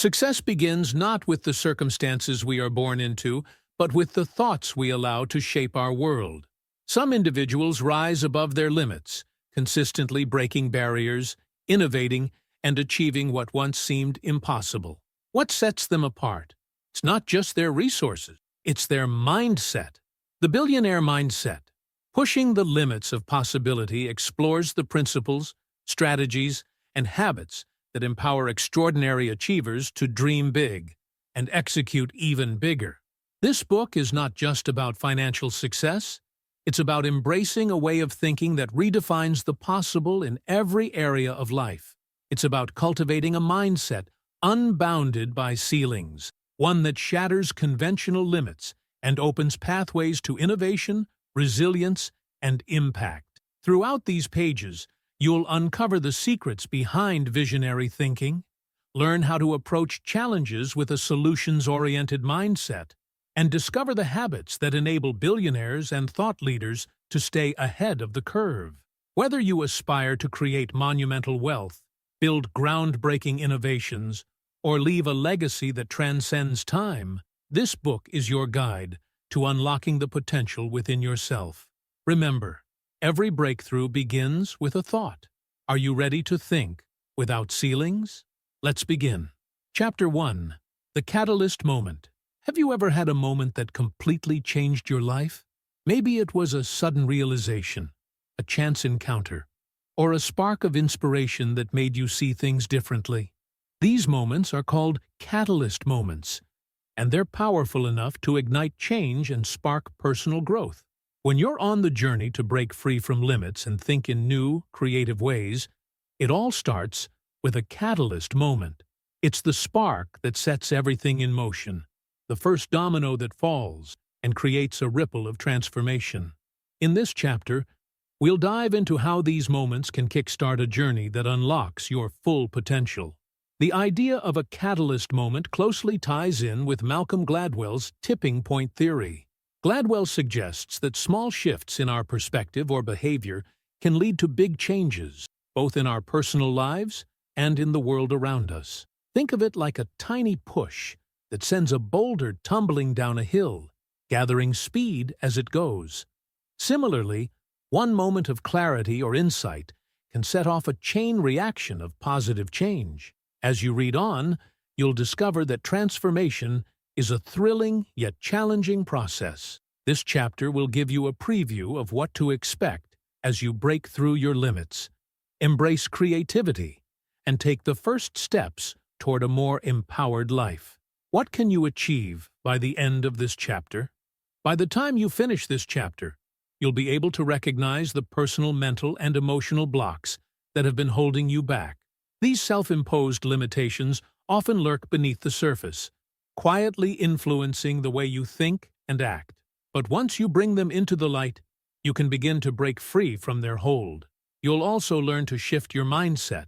Success begins not with the circumstances we are born into, but with the thoughts we allow to shape our world. Some individuals rise above their limits, consistently breaking barriers, innovating, and achieving what once seemed impossible. What sets them apart? It's not just their resources, it's their mindset. The billionaire mindset, pushing the limits of possibility, explores the principles, strategies, and habits that empower extraordinary achievers to dream big and execute even bigger. This book is not just about financial success, it's about embracing a way of thinking that redefines the possible in every area of life. It's about cultivating a mindset unbounded by ceilings, one that shatters conventional limits and opens pathways to innovation, resilience, and impact. Throughout these pages, you'll uncover the secrets behind visionary thinking, learn how to approach challenges with a solutions-oriented mindset, and discover the habits that enable billionaires and thought leaders to stay ahead of the curve. Whether you aspire to create monumental wealth, build groundbreaking innovations, or leave a legacy that transcends time, this book is your guide to unlocking the potential within yourself. Remember, every breakthrough begins with a thought. Are you ready to think without ceilings? Let's begin. Chapter 1. The Catalyst Moment. Have you ever had a moment that completely changed your life? Maybe it was a sudden realization, a chance encounter, or a spark of inspiration that made you see things differently. These moments are called catalyst moments, and they're powerful enough to ignite change and spark personal growth. When you're on the journey to break free from limits and think in new, creative ways, it all starts with a catalyst moment. It's the spark that sets everything in motion, the first domino that falls and creates a ripple of transformation. In this chapter, we'll dive into how these moments can kickstart a journey that unlocks your full potential. The idea of a catalyst moment closely ties in with Malcolm Gladwell's tipping point theory. Gladwell suggests that small shifts in our perspective or behavior can lead to big changes, both in our personal lives and in the world around us. Think of it like a tiny push that sends a boulder tumbling down a hill, gathering speed as it goes. Similarly, one moment of clarity or insight can set off a chain reaction of positive change. As you read on, you'll discover that transformation is a thrilling yet challenging process. This chapter will give you a preview of what to expect as you break through your limits, embrace creativity, and take the first steps toward a more empowered life. What can you achieve by the end of this chapter? By the time you finish this chapter, you'll be able to recognize the personal, mental, and emotional blocks that have been holding you back. These self-imposed limitations often lurk beneath the surface, quietly influencing the way you think and act. But once you bring them into the light, you can begin to break free from their hold. You'll also learn to shift your mindset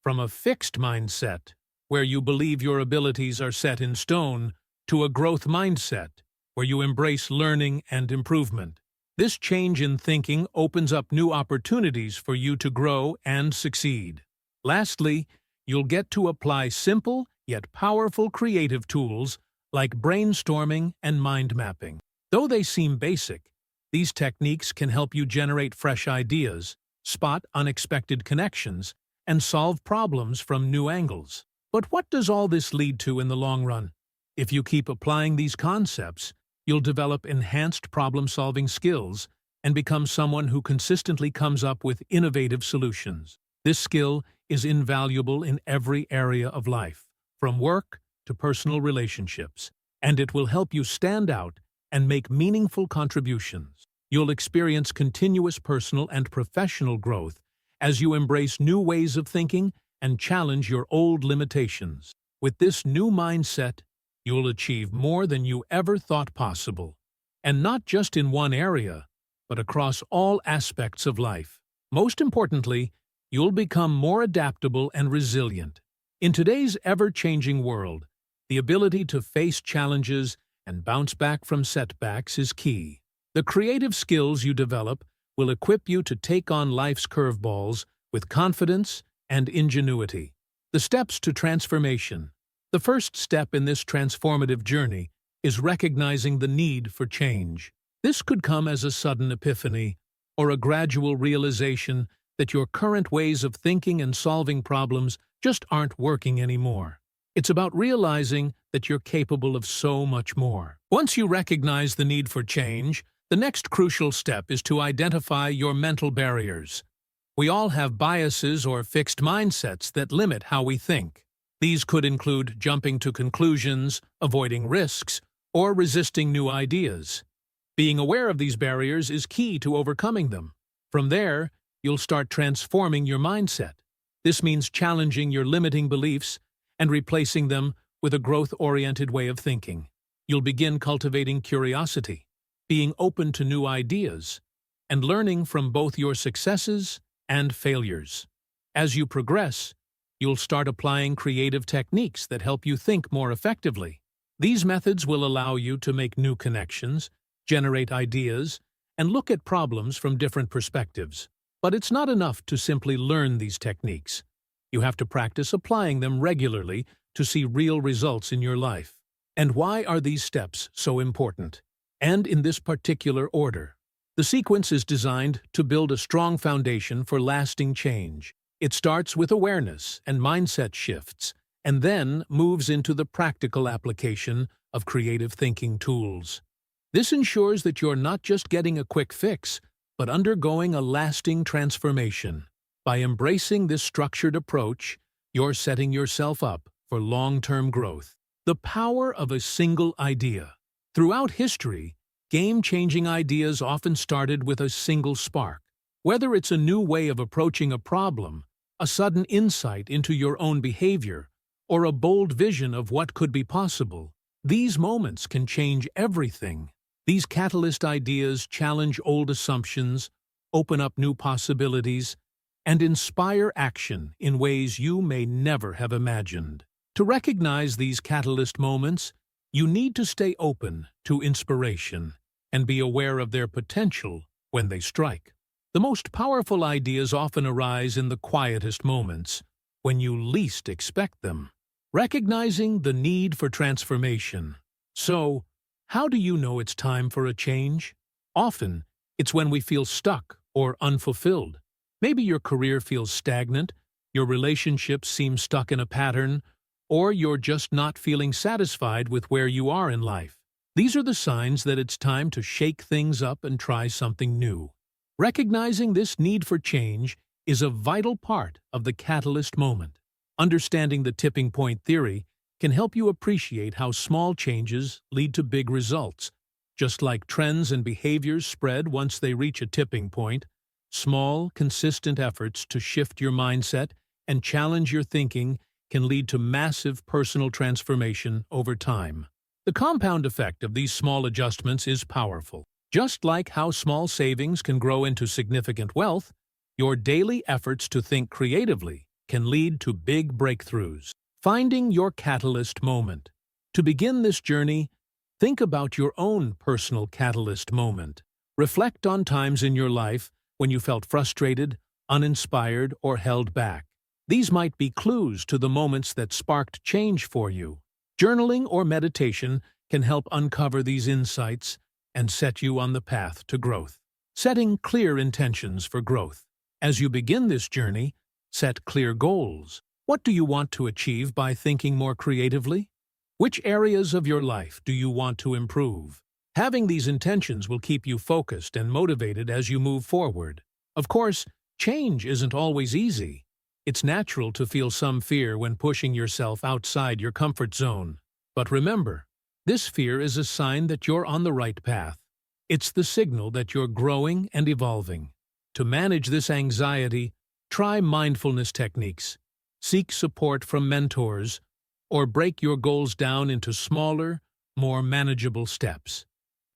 from a fixed mindset, where you believe your abilities are set in stone, to a growth mindset, where you embrace learning and improvement. This change in thinking opens up new opportunities for you to grow and succeed. Lastly, you'll get to apply simple yet powerful creative tools like brainstorming and mind mapping. Though they seem basic, these techniques can help you generate fresh ideas, spot unexpected connections, and solve problems from new angles. But what does all this lead to in the long run? If you keep applying these concepts, you'll develop enhanced problem-solving skills and become someone who consistently comes up with innovative solutions. This skill is invaluable in every area of life, from work to personal relationships, and it will help you stand out and make meaningful contributions. You'll experience continuous personal and professional growth as you embrace new ways of thinking and challenge your old limitations. With this new mindset, you'll achieve more than you ever thought possible, and not just in one area, but across all aspects of life. Most importantly, you'll become more adaptable and resilient. In today's ever-changing world, the ability to face challenges and bounce back from setbacks is key. The creative skills you develop will equip you to take on life's curveballs with confidence and ingenuity. The steps to transformation. The first step in this transformative journey is recognizing the need for change. This could come as a sudden epiphany or a gradual realization that your current ways of thinking and solving problems just aren't working anymore. It's about realizing that you're capable of so much more. Once you recognize the need for change, the next crucial step is to identify your mental barriers. We all have biases or fixed mindsets that limit how we think. These could include jumping to conclusions, avoiding risks, or resisting new ideas. Being aware of these barriers is key to overcoming them. From there, you'll start transforming your mindset. This means challenging your limiting beliefs and replacing them with a growth-oriented way of thinking. You'll begin cultivating curiosity, being open to new ideas, and learning from both your successes and failures. As you progress, you'll start applying creative techniques that help you think more effectively. These methods will allow you to make new connections, generate ideas, and look at problems from different perspectives. But it's not enough to simply learn these techniques. You have to practice applying them regularly to see real results in your life. And why are these steps so important? And in this particular order. The sequence is designed to build a strong foundation for lasting change. It starts with awareness and mindset shifts, and then moves into the practical application of creative thinking tools. This ensures that you're not just getting a quick fix, but undergoing a lasting transformation. By embracing this structured approach, you're setting yourself up for long-term growth. The power of a single idea. Throughout history, game-changing ideas often started with a single spark. Whether it's a new way of approaching a problem, a sudden insight into your own behavior, or a bold vision of what could be possible, these moments can change everything. These catalyst ideas challenge old assumptions, open up new possibilities, and inspire action in ways you may never have imagined. To recognize these catalyst moments, you need to stay open to inspiration and be aware of their potential when they strike. The most powerful ideas often arise in the quietest moments, when you least expect them. Recognizing the need for transformation. So, how do you know it's time for a change? Often, it's when we feel stuck or unfulfilled. Maybe your career feels stagnant, your relationships seem stuck in a pattern, or you're just not feeling satisfied with where you are in life. These are the signs that it's time to shake things up and try something new. Recognizing this need for change is a vital part of the catalyst moment. Understanding the tipping point theory can help you appreciate how small changes lead to big results. Just like trends and behaviors spread once they reach a tipping point, small, consistent efforts to shift your mindset and challenge your thinking can lead to massive personal transformation over time. The compound effect of these small adjustments is powerful. Just like how small savings can grow into significant wealth, your daily efforts to think creatively can lead to big breakthroughs. Finding your catalyst moment. To begin this journey, think about your own personal catalyst moment. Reflect on times in your life when you felt frustrated, uninspired, or held back. These might be clues to the moments that sparked change for you. Journaling or meditation can help uncover these insights and set you on the path to growth. Setting clear intentions for growth. As you begin this journey, set clear goals. What do you want to achieve by thinking more creatively? Which areas of your life do you want to improve? Having these intentions will keep you focused and motivated as you move forward. Of course, change isn't always easy. It's natural to feel some fear when pushing yourself outside your comfort zone. But remember, this fear is a sign that you're on the right path. It's the signal that you're growing and evolving. To manage this anxiety, try mindfulness techniques, seek support from mentors, or break your goals down into smaller, more manageable steps.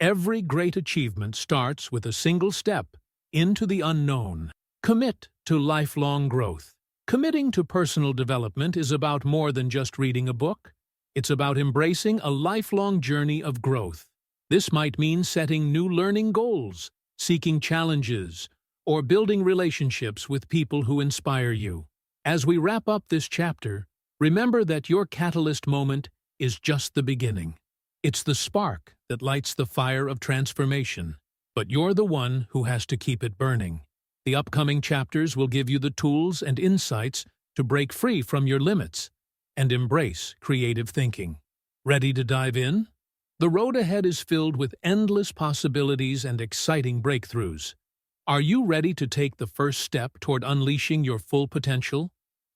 Every great achievement starts with a single step into the unknown. Commit to lifelong growth. Committing to personal development is about more than just reading a book. It's about embracing a lifelong journey of growth. This might mean setting new learning goals, seeking challenges, or building relationships with people who inspire you. As we wrap up this chapter, Remember that your catalyst moment is just the beginning. It's the spark that lights the fire of transformation, but you're the one who has to keep it burning. The upcoming chapters will give you the tools and insights to break free from your limits and embrace creative thinking. Ready to dive in? The road ahead is filled with endless possibilities and exciting breakthroughs. Are you ready to take the first step toward unleashing your full potential?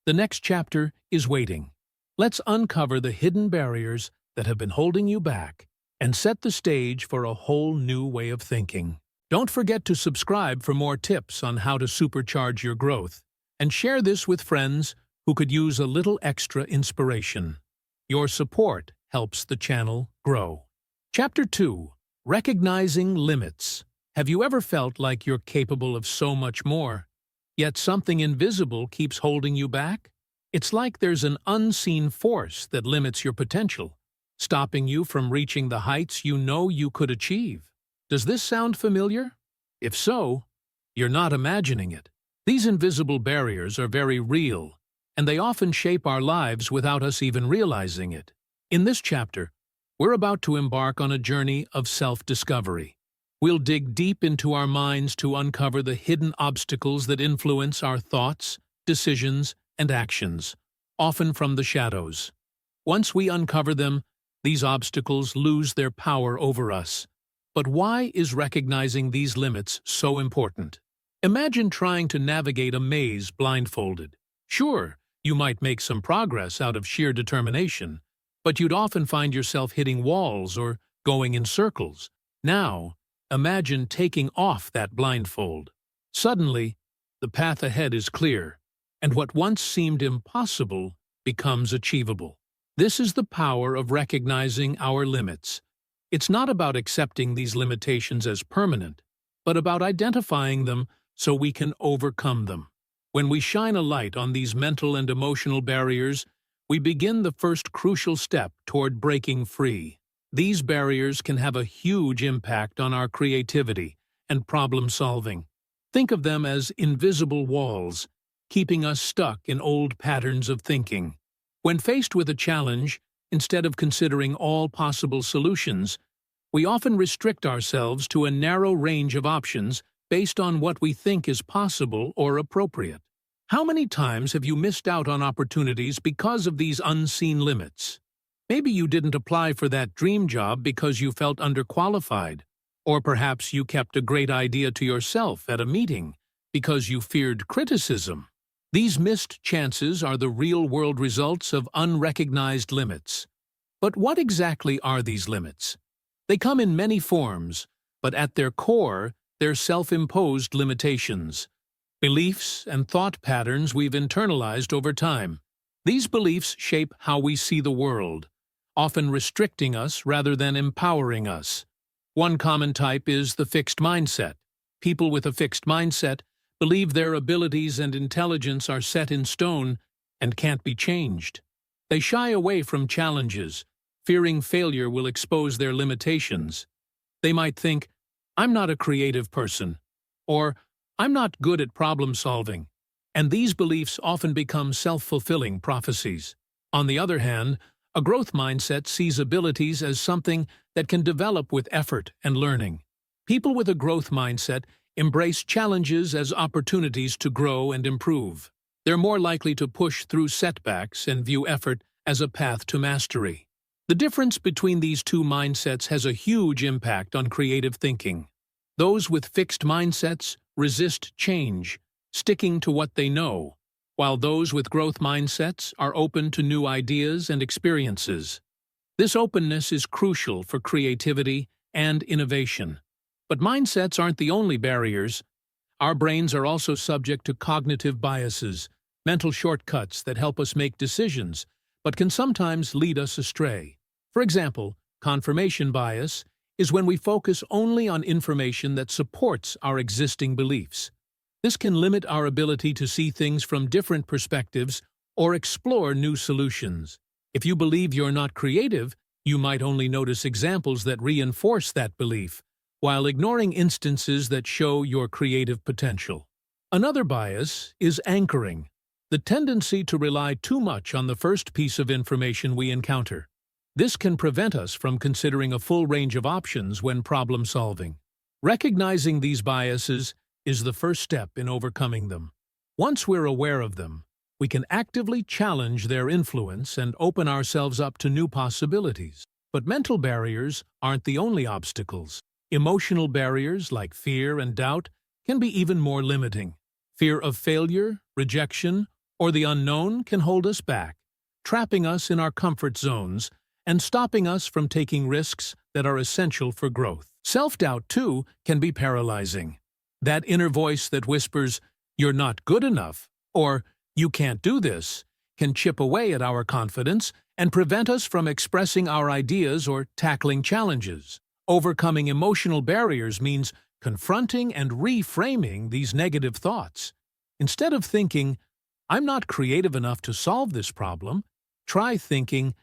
The next chapter is waiting. Let's uncover the hidden barriers that have been holding you back and set the stage for a whole new way of thinking. Don't forget to subscribe for more tips on how to supercharge your growth, and share this with friends who could use a little extra inspiration. Your support helps the channel grow. Chapter 2. Recognizing Limits. Have you ever felt like you're capable of so much more, yet something invisible keeps holding you back? It's like there's an unseen force that limits your potential, stopping you from reaching the heights you know you could achieve. Does this sound familiar? If so, you're not imagining it. These invisible barriers are very real, and they often shape our lives without us even realizing it. In this chapter, we're about to embark on a journey of self-discovery. We'll dig deep into our minds to uncover the hidden obstacles that influence our thoughts, decisions, and actions, often from the shadows. Once we uncover them, these obstacles lose their power over us. But why is recognizing these limits so important? Imagine trying to navigate a maze blindfolded. Sure, you might make some progress out of sheer determination, but you'd often find yourself hitting walls or going in circles. Now, imagine taking off that blindfold. Suddenly, the path ahead is clear, and what once seemed impossible becomes achievable. This is the power of recognizing our limits. It's not about accepting these limitations as permanent, but about identifying them so we can overcome them. When we shine a light on these mental and emotional barriers, we begin the first crucial step toward breaking free. These barriers can have a huge impact on our creativity and problem-solving. Think of them as invisible walls, keeping us stuck in old patterns of thinking. When faced with a challenge, instead of considering all possible solutions, we often restrict ourselves to a narrow range of options based on what we think is possible or appropriate. How many times have you missed out on opportunities because of these unseen limits? Maybe you didn't apply for that dream job because you felt underqualified, or perhaps you kept a great idea to yourself at a meeting because you feared criticism. These missed chances are the real-world results of unrecognized limits. But what exactly are these limits? They come in many forms, but at their core, they're self-imposed limitations. Beliefs and thought patterns we've internalized over time. These beliefs shape how we see the world, often restricting us rather than empowering us. One common type is the fixed mindset. People with a fixed mindset believe their abilities and intelligence are set in stone and can't be changed. They shy away from challenges, fearing failure will expose their limitations. They might think, "I'm not a creative person," or "I'm not good at problem solving," and these beliefs often become self-fulfilling prophecies. On the other hand, a growth mindset sees abilities as something that can develop with effort and learning. People with a growth mindset embrace challenges as opportunities to grow and improve. They're more likely to push through setbacks and view effort as a path to mastery. The difference between these two mindsets has a huge impact on creative thinking. Those with fixed mindsets resist change, sticking to what they know, while those with growth mindsets are open to new ideas and experiences. This openness is crucial for creativity and innovation. But mindsets aren't the only barriers. Our brains are also subject to cognitive biases, mental shortcuts that help us make decisions, but can sometimes lead us astray. For example, confirmation bias is when we focus only on information that supports our existing beliefs. This can limit our ability to see things from different perspectives or explore new solutions. If you believe you're not creative, you might only notice examples that reinforce that belief, while ignoring instances that show your creative potential. Another bias is anchoring. the tendency to rely too much on the first piece of information we encounter. This can prevent us from considering a full range of options when problem-solving. Recognizing these biases is the first step in overcoming them. Once we're aware of them, we can actively challenge their influence and open ourselves up to new possibilities. But mental barriers aren't the only obstacles. Emotional barriers like fear and doubt can be even more limiting. Fear of failure, rejection, or the unknown can hold us back, trapping us in our comfort zones and stopping us from taking risks that are essential for growth. Self-doubt, too, can be paralyzing. That inner voice that whispers, "You're not good enough," or "You can't do this," can chip away at our confidence and prevent us from expressing our ideas or tackling challenges. Overcoming emotional barriers means confronting and reframing these negative thoughts. Instead of thinking, "I'm not creative enough to solve this problem," try thinking,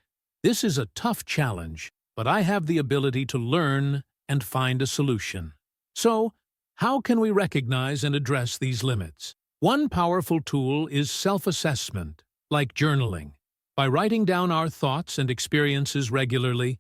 "This is a tough challenge, but I have the ability to learn and find a solution." So, how can we recognize and address these limits? One powerful tool is self-assessment, like journaling. By writing down our thoughts and experiences regularly,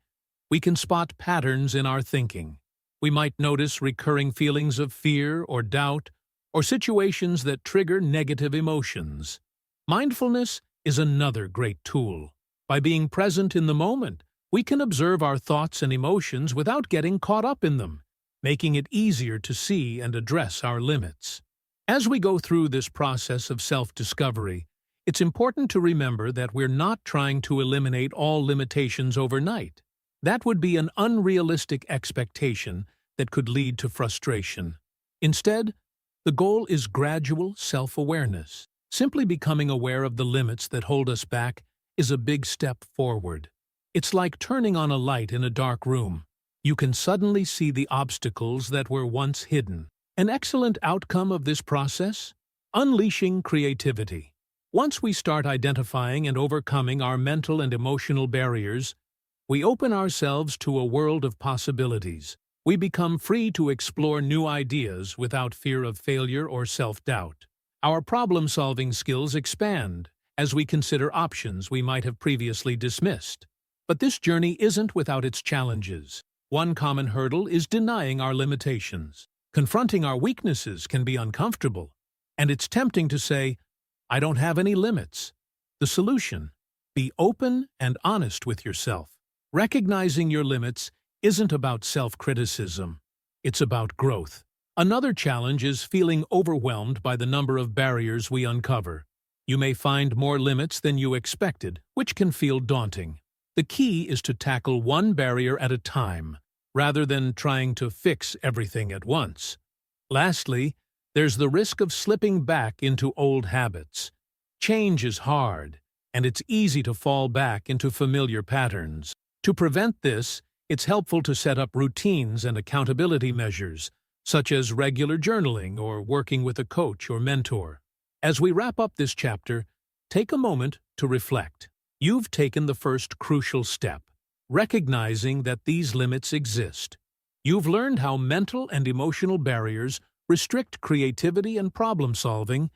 we can spot patterns in our thinking. We might notice recurring feelings of fear or doubt, or situations that trigger negative emotions. Mindfulness is another great tool. By being present in the moment, we can observe our thoughts and emotions without getting caught up in them, making it easier to see and address our limits. As we go through this process of self-discovery, it's important to remember that we're not trying to eliminate all limitations overnight. That would be an unrealistic expectation that could lead to frustration. Instead, the goal is gradual self-awareness. Simply becoming aware of the limits that hold us back is a big step forward. It's like turning on a light in a dark room. You can suddenly see the obstacles that were once hidden. An excellent outcome of this process? Unleashing creativity. Once we start identifying and overcoming our mental and emotional barriers, we open ourselves to a world of possibilities. We become free to explore new ideas without fear of failure or self-doubt. Our problem-solving skills expand as we consider options we might have previously dismissed. But this journey isn't without its challenges. One common hurdle is denying our limitations. Confronting our weaknesses can be uncomfortable, and it's tempting to say, "I don't have any limits." The solution: be open and honest with yourself. Recognizing your limits isn't about self-criticism. It's about growth. Another challenge is feeling overwhelmed by the number of barriers we uncover. You may find more limits than you expected, which can feel daunting. The key is to tackle one barrier at a time, rather than trying to fix everything at once. Lastly, there's the risk of slipping back into old habits. Change is hard, and it's easy to fall back into familiar patterns. To prevent this, it's helpful to set up routines and accountability measures, such as regular journaling or working with a coach or mentor. As we wrap up this chapter, take a moment to reflect. You've taken the first crucial step, recognizing that these limits exist. You've learned how mental and emotional barriers restrict creativity and problem-solving,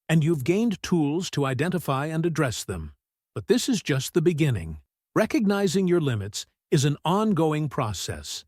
and you've gained tools to identify and address them. But this is just the beginning. Recognizing your limits is an ongoing process.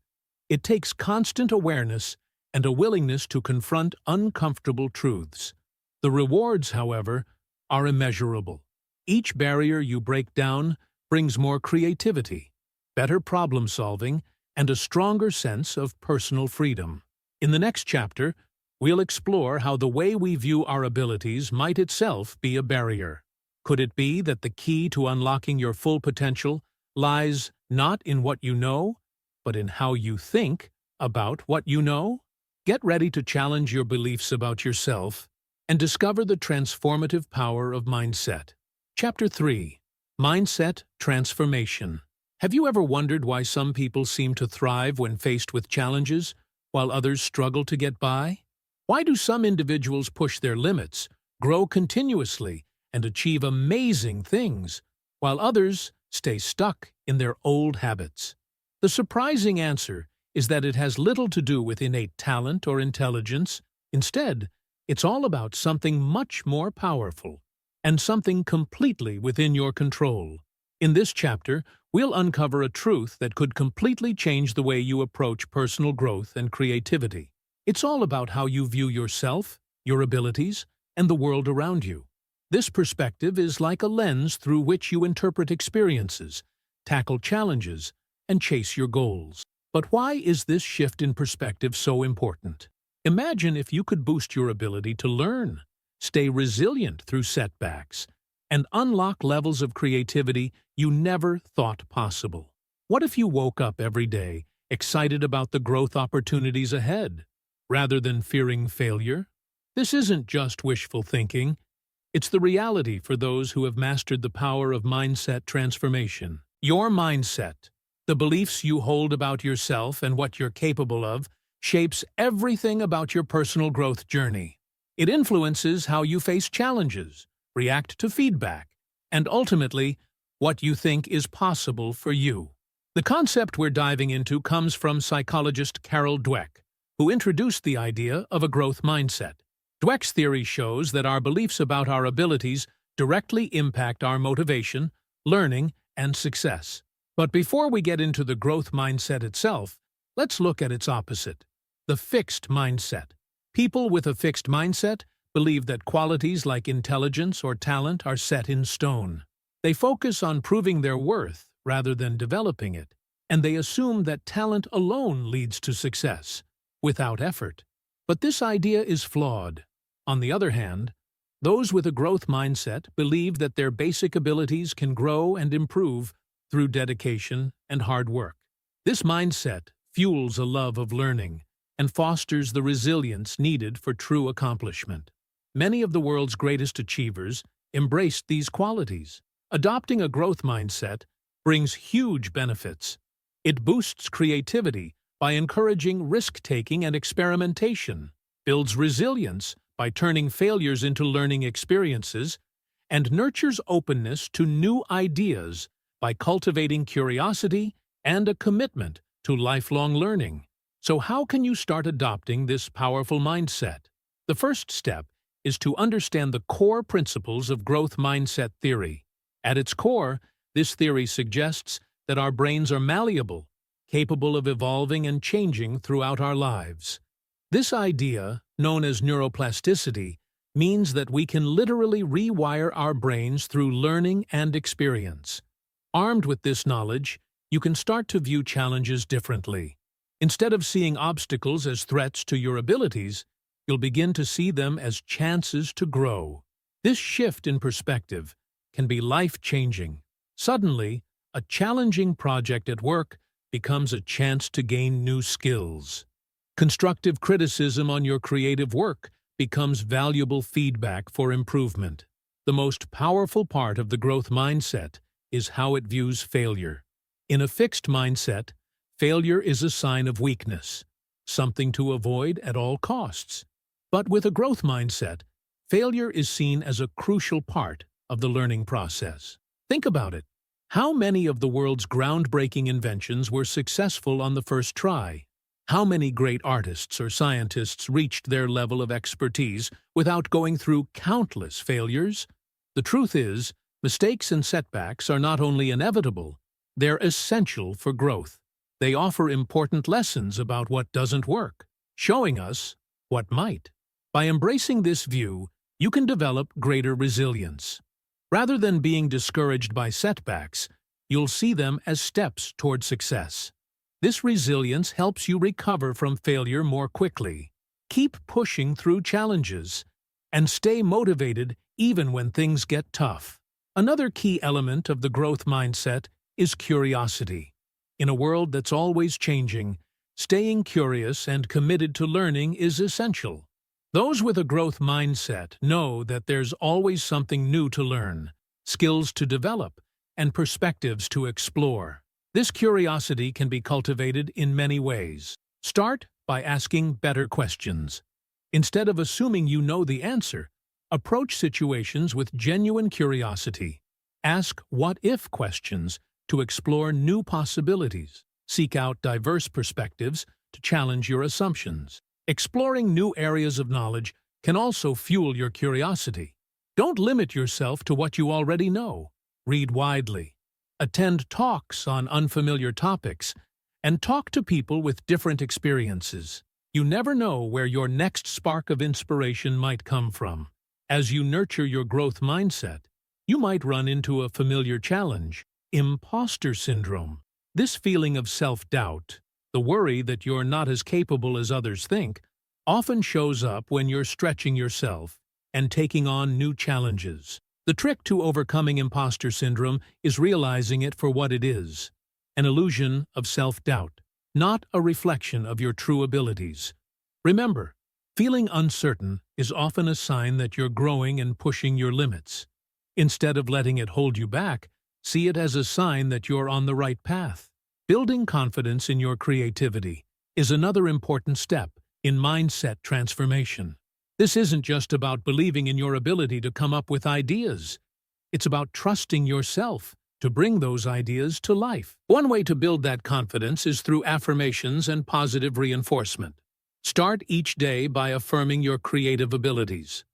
It takes constant awareness and a willingness to confront uncomfortable truths. The rewards, however, are immeasurable. Each barrier you break down brings more creativity, better problem-solving, and a stronger sense of personal freedom. In the next chapter, we'll explore how the way we view our abilities might itself be a barrier. Could it be that the key to unlocking your full potential lies not in what you know, but in how you think about what you know? Get ready to challenge your beliefs about yourself and discover the transformative power of mindset. Chapter 3. Mindset Transformation. Have you ever wondered why some people seem to thrive when faced with challenges, while others struggle to get by? Why do some individuals push their limits, grow continuously, and achieve amazing things, while others stay stuck in their old habits? The surprising answer is that it has little to do with innate talent or intelligence. Instead, it's all about something much more powerful: and something completely within your control. In this chapter, we'll uncover a truth that could completely change the way you approach personal growth and creativity. It's all about how you view yourself, your abilities, and the world around you. This perspective is like a lens through which you interpret experiences, tackle challenges, and chase your goals. But why is this shift in perspective so important? Imagine if you could boost your ability to learn, stay resilient through setbacks, and unlock levels of creativity you never thought possible. What if you woke up every day excited about the growth opportunities ahead, rather than fearing failure? This isn't just wishful thinking. It's the reality for those who have mastered the power of mindset transformation. Your mindset, the beliefs you hold about yourself and what you're capable of, shapes everything about your personal growth journey. It influences how you face challenges, react to feedback, and ultimately, what you think is possible for you. The concept we're diving into comes from psychologist Carol Dweck, who introduced the idea of a growth mindset. Dweck's theory shows that our beliefs about our abilities directly impact our motivation, learning, and success. But before we get into the growth mindset itself, let's look at its opposite, the fixed mindset. People with a fixed mindset believe that qualities like intelligence or talent are set in stone. They focus on proving their worth rather than developing it, and they assume that talent alone leads to success, without effort. But this idea is flawed. On the other hand, those with a growth mindset believe that their basic abilities can grow and improve through dedication and hard work. This mindset fuels a love of learning and fosters the resilience needed for true accomplishment. Many of the world's greatest achievers embraced these qualities. Adopting a growth mindset brings huge benefits. It boosts creativity by encouraging risk-taking and experimentation, builds resilience by turning failures into learning experiences, and nurtures openness to new ideas by cultivating curiosity and a commitment to lifelong learning. So how can you start adopting this powerful mindset? The first step is to understand the core principles of growth mindset theory. At its core, this theory suggests that our brains are malleable, capable of evolving and changing throughout our lives. This idea, known as neuroplasticity, means that we can literally rewire our brains through learning and experience. Armed with this knowledge, you can start to view challenges differently. Instead of seeing obstacles as threats to your abilities, you'll begin to see them as chances to grow. This shift in perspective can be life-changing. Suddenly, a challenging project at work becomes a chance to gain new skills. Constructive criticism on your creative work becomes valuable feedback for improvement. The most powerful part of the growth mindset is how it views failure. In a fixed mindset, failure is a sign of weakness, something to avoid at all costs. But with a growth mindset, failure is seen as a crucial part of the learning process. Think about it. How many of the world's groundbreaking inventions were successful on the first try? How many great artists or scientists reached their level of expertise without going through countless failures? The truth is, mistakes and setbacks are not only inevitable, they're essential for growth. They offer important lessons about what doesn't work, showing us what might. By embracing this view, you can develop greater resilience. Rather than being discouraged by setbacks, you'll see them as steps toward success. This resilience helps you recover from failure more quickly. Keep pushing through challenges, and stay motivated even when things get tough. Another key element of the growth mindset is curiosity. In a world that's always changing, staying curious and committed to learning is essential. Those with a growth mindset know that there's always something new to learn, skills to develop, and perspectives to explore. This curiosity can be cultivated in many ways. Start by asking better questions. Instead of assuming you know the answer, approach situations with genuine curiosity. Ask what-if questions to explore new possibilities. Seek out diverse perspectives to challenge your assumptions. Exploring new areas of knowledge can also fuel your curiosity. Don't limit yourself to what you already know. Read widely. Attend talks on unfamiliar topics, and talk to people with different experiences. You never know where your next spark of inspiration might come from. As you nurture your growth mindset, you might run into a familiar challenge: imposter syndrome. This feeling of self-doubt, the worry that you're not as capable as others think, often shows up when you're stretching yourself and taking on new challenges. The trick to overcoming imposter syndrome is realizing it for what it is: an illusion of self-doubt, not a reflection of your true abilities. Remember, feeling uncertain is often a sign that you're growing and pushing your limits. Instead of letting it hold you back, see it as a sign that you're on the right path. Building confidence in your creativity is another important step in mindset transformation. This isn't just about believing in your ability to come up with ideas. It's about trusting yourself to bring those ideas to life. One way to build that confidence is through affirmations and positive reinforcement. Start each day by affirming your creative abilities.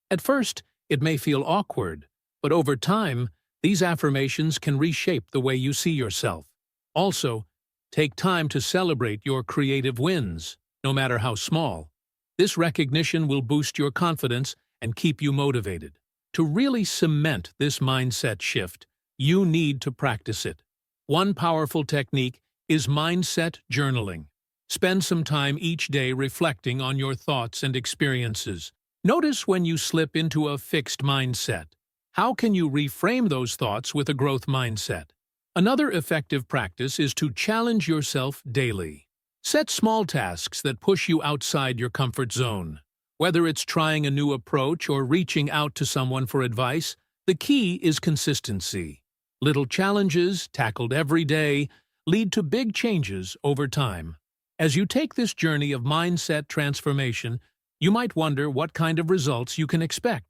At first, it may feel awkward, but over time, these affirmations can reshape the way you see yourself. Also, take time to celebrate your creative wins, no matter how small. This recognition will boost your confidence and keep you motivated. To really cement this mindset shift, you need to practice it. One powerful technique is mindset journaling. Spend some time each day reflecting on your thoughts and experiences. Notice when you slip into a fixed mindset. How can you reframe those thoughts with a growth mindset? Another effective practice is to challenge yourself daily. Set small tasks that push you outside your comfort zone. Whether it's trying a new approach or reaching out to someone for advice, the key is consistency. Little challenges, tackled every day, lead to big changes over time. As you take this journey of mindset transformation, you might wonder what kind of results you can expect.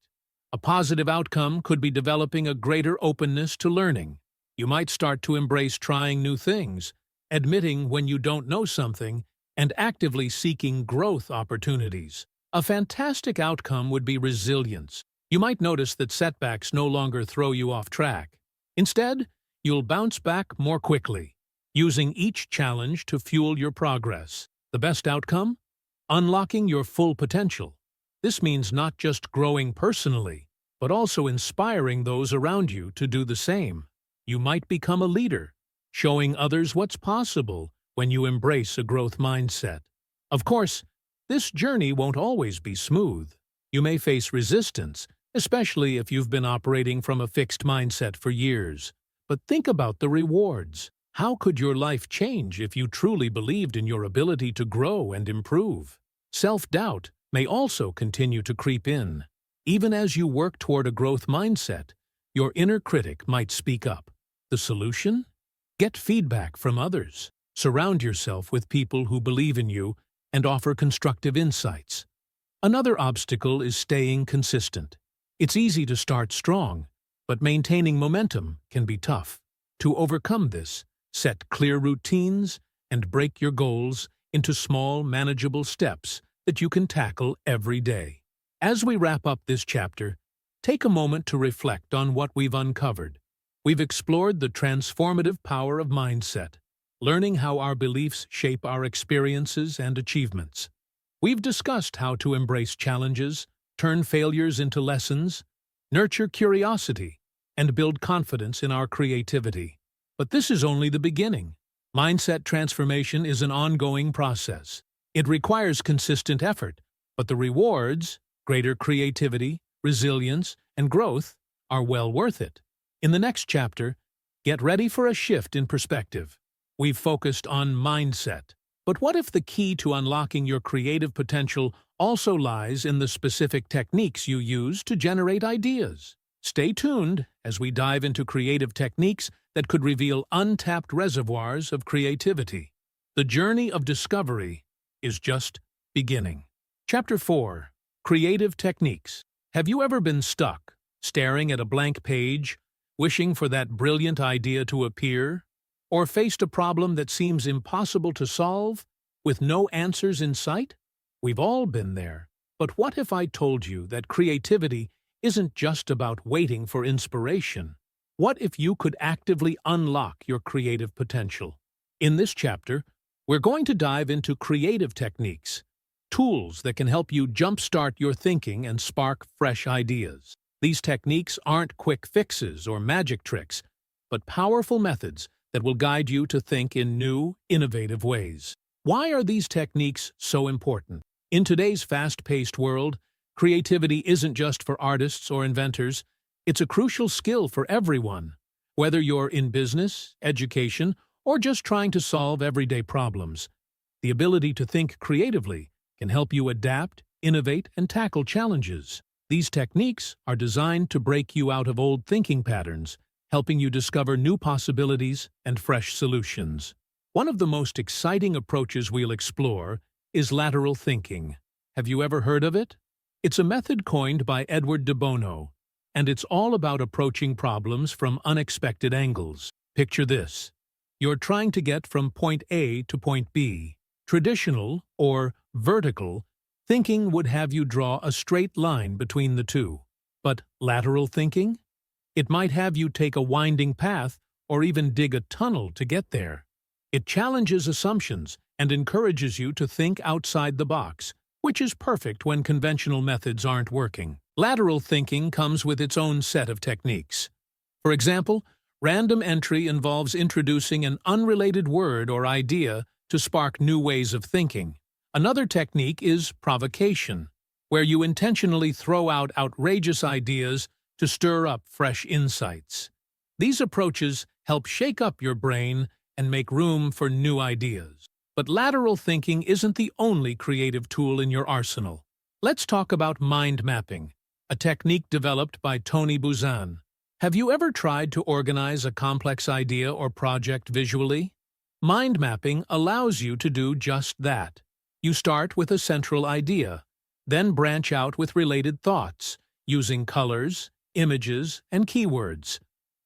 A positive outcome could be developing a greater openness to learning. You might start to embrace trying new things, admitting when you don't know something, and actively seeking growth opportunities. A fantastic outcome would be resilience. You might notice that setbacks no longer throw you off track. Instead, you'll bounce back more quickly, using each challenge to fuel your progress. The best outcome? Unlocking your full potential. This means not just growing personally, but also inspiring those around you to do the same. You might become a leader, showing others what's possible when you embrace a growth mindset. Of course, this journey won't always be smooth. You may face resistance, especially if you've been operating from a fixed mindset for years. But think about the rewards. How could your life change if you truly believed in your ability to grow and improve? Self-doubt may also continue to creep in. Even as you work toward a growth mindset, your inner critic might speak up. The solution? Get feedback from others. Surround yourself with people who believe in you and offer constructive insights. Another obstacle is staying consistent. It's easy to start strong, but maintaining momentum can be tough. To overcome this, set clear routines and break your goals into small, manageable steps that you can tackle every day. As we wrap up this chapter, take a moment to reflect on what we've uncovered. We've explored the transformative power of mindset, learning how our beliefs shape our experiences and achievements. We've discussed how to embrace challenges, turn failures into lessons, nurture curiosity, and build confidence in our creativity. But this is only the beginning. Mindset transformation is an ongoing process. It requires consistent effort, but the rewards, greater creativity, resilience, and growth, are well worth it. In the next chapter, get ready for a shift in perspective. We've focused on mindset. But what if the key to unlocking your creative potential also lies in the specific techniques you use to generate ideas? Stay tuned as we dive into creative techniques that could reveal untapped reservoirs of creativity. The journey of discovery is just beginning. Chapter 4. Creative Techniques. Have you ever been stuck, staring at a blank page, wishing for that brilliant idea to appear? Or faced a problem that seems impossible to solve, with no answers in sight? We've all been there. But what if I told you that creativity isn't just about waiting for inspiration. What if you could actively unlock your creative potential? In this chapter, we're going to dive into creative techniques, tools that can help you jumpstart your thinking and spark fresh ideas. These techniques aren't quick fixes or magic tricks, but powerful methods that will guide you to think in new, innovative ways. Why are these techniques so important? In today's fast-paced world, creativity isn't just for artists or inventors. It's a crucial skill for everyone, whether you're in business, education, or just trying to solve everyday problems. The ability to think creatively can help you adapt, innovate, and tackle challenges. These techniques are designed to break you out of old thinking patterns, helping you discover new possibilities and fresh solutions. One of the most exciting approaches we'll explore is lateral thinking. Have you ever heard of it? It's a method coined by Edward de Bono, and it's all about approaching problems from unexpected angles. Picture this. You're trying to get from point A to point B. Traditional, or vertical, thinking would have you draw a straight line between the two. But lateral thinking? It might have you take a winding path or even dig a tunnel to get there. It challenges assumptions and encourages you to think outside the box, which is perfect when conventional methods aren't working. Lateral thinking comes with its own set of techniques. For example, random entry involves introducing an unrelated word or idea to spark new ways of thinking. Another technique is provocation, where you intentionally throw out outrageous ideas to stir up fresh insights. These approaches help shake up your brain and make room for new ideas. But lateral thinking isn't the only creative tool in your arsenal. Let's talk about mind mapping, a technique developed by Tony Buzan. Have you ever tried to organize a complex idea or project visually? Mind mapping allows you to do just that. You start with a central idea, then branch out with related thoughts, using colors, images, and keywords.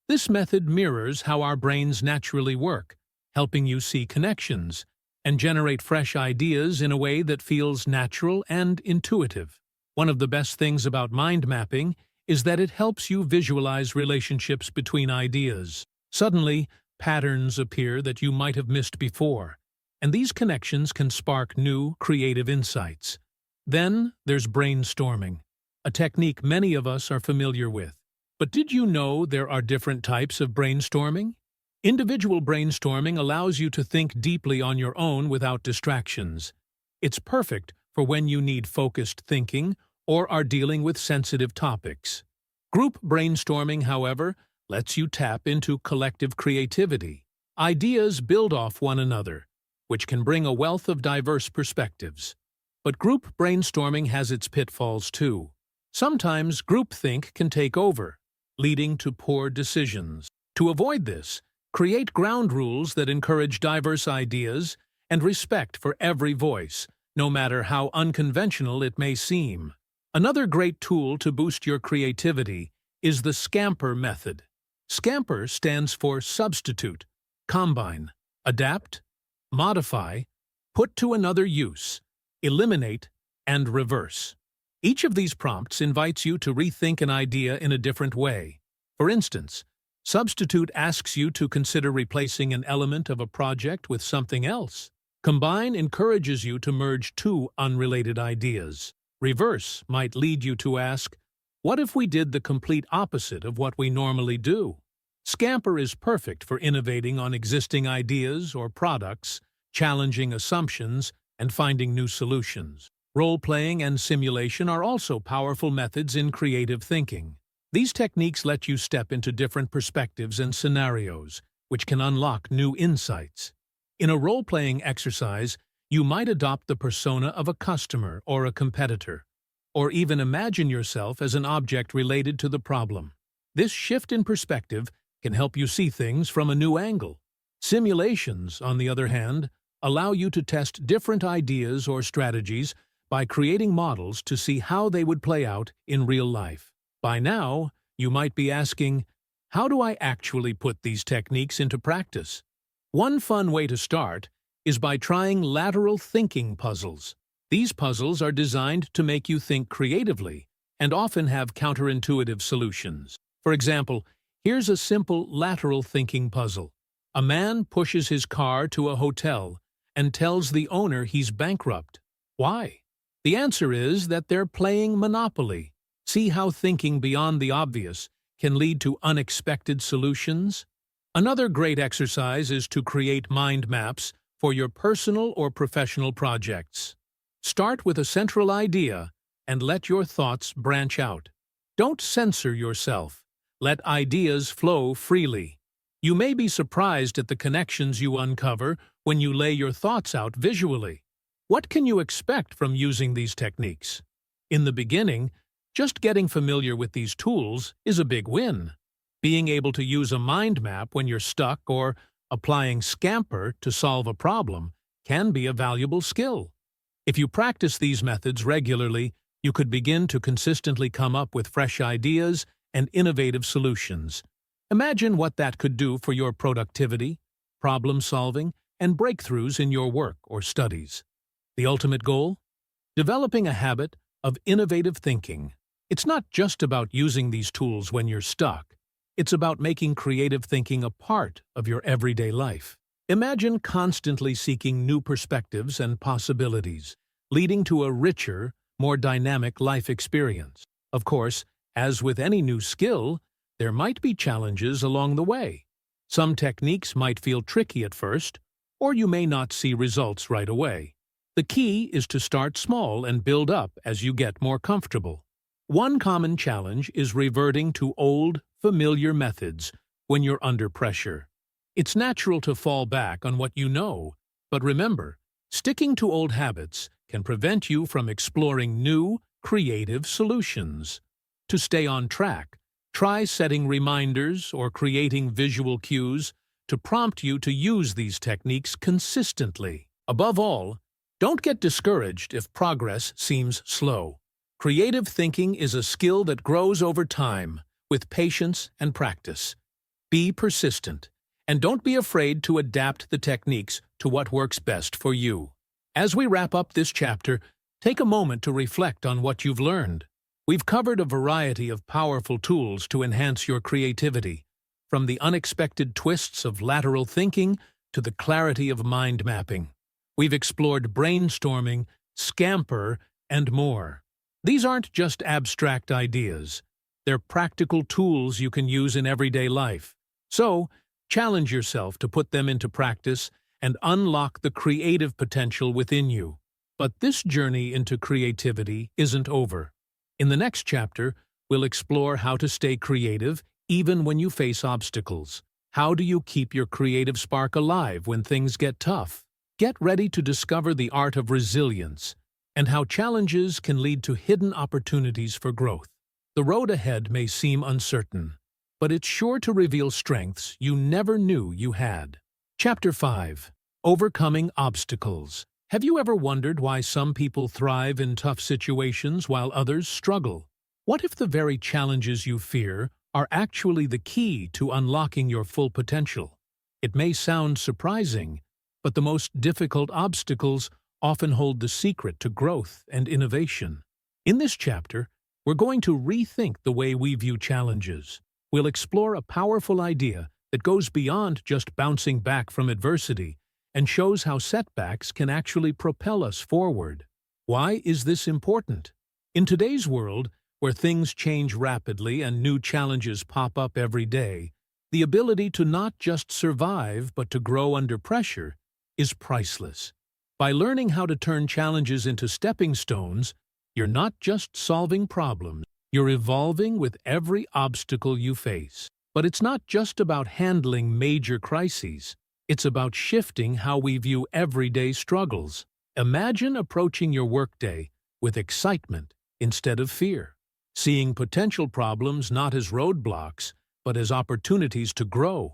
This method mirrors how our brains naturally work, helping you see connections and generate fresh ideas in a way that feels natural and intuitive. One of the best things about mind mapping is that it helps you visualize relationships between ideas. Suddenly, patterns appear that you might have missed before, and these connections can spark new, creative insights. Then there's brainstorming, a technique many of us are familiar with. But did you know there are different types of brainstorming? Individual brainstorming allows you to think deeply on your own without distractions. It's perfect for when you need focused thinking or are dealing with sensitive topics. Group brainstorming, however, lets you tap into collective creativity. Ideas build off one another, which can bring a wealth of diverse perspectives. But group brainstorming has its pitfalls too. Sometimes groupthink can take over, leading to poor decisions. To avoid this, create ground rules that encourage diverse ideas and respect for every voice, no matter how unconventional it may seem. Another great tool to boost your creativity is the SCAMPER method. SCAMPER stands for substitute, combine, adapt, modify, put to another use, eliminate, and reverse. Each of these prompts invites you to rethink an idea in a different way. For instance, substitute asks you to consider replacing an element of a project with something else. Combine encourages you to merge two unrelated ideas. Reverse might lead you to ask, what if we did the complete opposite of what we normally do? SCAMPER is perfect for innovating on existing ideas or products, challenging assumptions, and finding new solutions. Role-playing and simulation are also powerful methods in creative thinking. These techniques let you step into different perspectives and scenarios, which can unlock new insights. In a role-playing exercise, you might adopt the persona of a customer or a competitor, or even imagine yourself as an object related to the problem. This shift in perspective can help you see things from a new angle. Simulations, on the other hand, allow you to test different ideas or strategies by creating models to see how they would play out in real life. By now, you might be asking, how do I actually put these techniques into practice? One fun way to start is by trying lateral thinking puzzles. These puzzles are designed to make you think creatively and often have counterintuitive solutions. For example, here's a simple lateral thinking puzzle. A man pushes his car to a hotel and tells the owner he's bankrupt. Why? The answer is that they're playing Monopoly. See how thinking beyond the obvious can lead to unexpected solutions? Another great exercise is to create mind maps for your personal or professional projects. Start with a central idea and let your thoughts branch out. Don't censor yourself. Let ideas flow freely. You may be surprised at the connections you uncover when you lay your thoughts out visually. What can you expect from using these techniques? In the beginning, just getting familiar with these tools is a big win. Being able to use a mind map when you're stuck or applying Scamper to solve a problem can be a valuable skill. If you practice these methods regularly, you could begin to consistently come up with fresh ideas and innovative solutions. Imagine what that could do for your productivity, problem solving, and breakthroughs in your work or studies. The ultimate goal? Developing a habit of innovative thinking. It's not just about using these tools when you're stuck. It's about making creative thinking a part of your everyday life. Imagine constantly seeking new perspectives and possibilities, leading to a richer, more dynamic life experience. Of course, as with any new skill, there might be challenges along the way. Some techniques might feel tricky at first, or you may not see results right away. The key is to start small and build up as you get more comfortable. One common challenge is reverting to old, familiar methods when you're under pressure. It's natural to fall back on what you know, but remember, sticking to old habits can prevent you from exploring new, creative solutions. To stay on track, try setting reminders or creating visual cues to prompt you to use these techniques consistently. Above all, don't get discouraged if progress seems slow. Creative thinking is a skill that grows over time, with patience and practice. Be persistent, and don't be afraid to adapt the techniques to what works best for you. As we wrap up this chapter, take a moment to reflect on what you've learned. We've covered a variety of powerful tools to enhance your creativity, from the unexpected twists of lateral thinking to the clarity of mind mapping. We've explored brainstorming, Scamper, and more. These aren't just abstract ideas. They're practical tools you can use in everyday life. So, challenge yourself to put them into practice and unlock the creative potential within you. But this journey into creativity isn't over. In the next chapter, we'll explore how to stay creative even when you face obstacles. How do you keep your creative spark alive when things get tough? Get ready to discover the art of resilience and how challenges can lead to hidden opportunities for growth. The road ahead may seem uncertain, but it's sure to reveal strengths you never knew you had. Chapter 5. Overcoming Obstacles. Have you ever wondered why some people thrive in tough situations while others struggle? What if the very challenges you fear are actually the key to unlocking your full potential? It may sound surprising, but the most difficult obstacles often hold the secret to growth and innovation. In this chapter, we're going to rethink the way we view challenges. We'll explore a powerful idea that goes beyond just bouncing back from adversity and shows how setbacks can actually propel us forward. Why is this important? In today's world, where things change rapidly and new challenges pop up every day, the ability to not just survive but to grow under pressure is priceless. By learning how to turn challenges into stepping stones, you're not just solving problems, you're evolving with every obstacle you face. But it's not just about handling major crises. It's about shifting how we view everyday struggles. Imagine approaching your workday with excitement instead of fear, seeing potential problems not as roadblocks, but as opportunities to grow,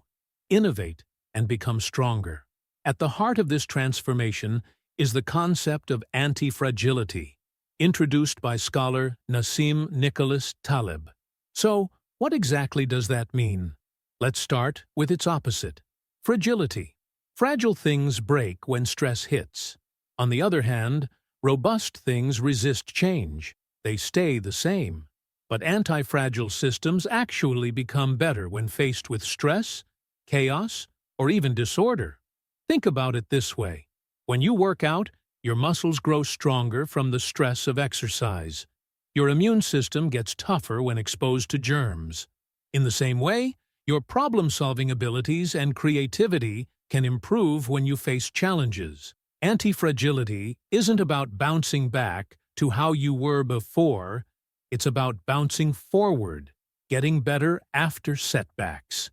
innovate, and become stronger. At the heart of this transformation is the concept of anti-fragility, introduced by scholar Nassim Nicholas Taleb. So, what exactly does that mean? Let's start with its opposite. Fragility. Fragile things break when stress hits. On the other hand, robust things resist change. They stay the same. But anti-fragile systems actually become better when faced with stress, chaos, or even disorder. Think about it this way. When you work out, your muscles grow stronger from the stress of exercise. Your immune system gets tougher when exposed to germs. In the same way, your problem-solving abilities and creativity can improve when you face challenges. Anti-fragility isn't about bouncing back to how you were before. It's about bouncing forward, getting better after setbacks.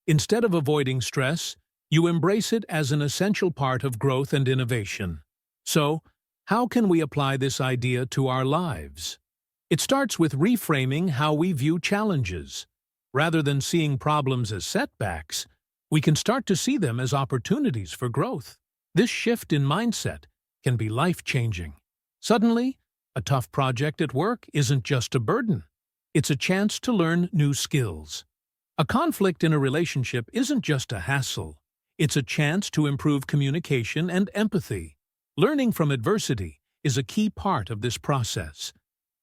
Instead of avoiding stress, you embrace it as an essential part of growth and innovation. So, how can we apply this idea to our lives? It starts with reframing how we view challenges. Rather than seeing problems as setbacks, we can start to see them as opportunities for growth. This shift in mindset can be life-changing. Suddenly, a tough project at work isn't just a burden. It's a chance to learn new skills. A conflict in a relationship isn't just a hassle. It's a chance to improve communication and empathy. Learning from adversity is a key part of this process.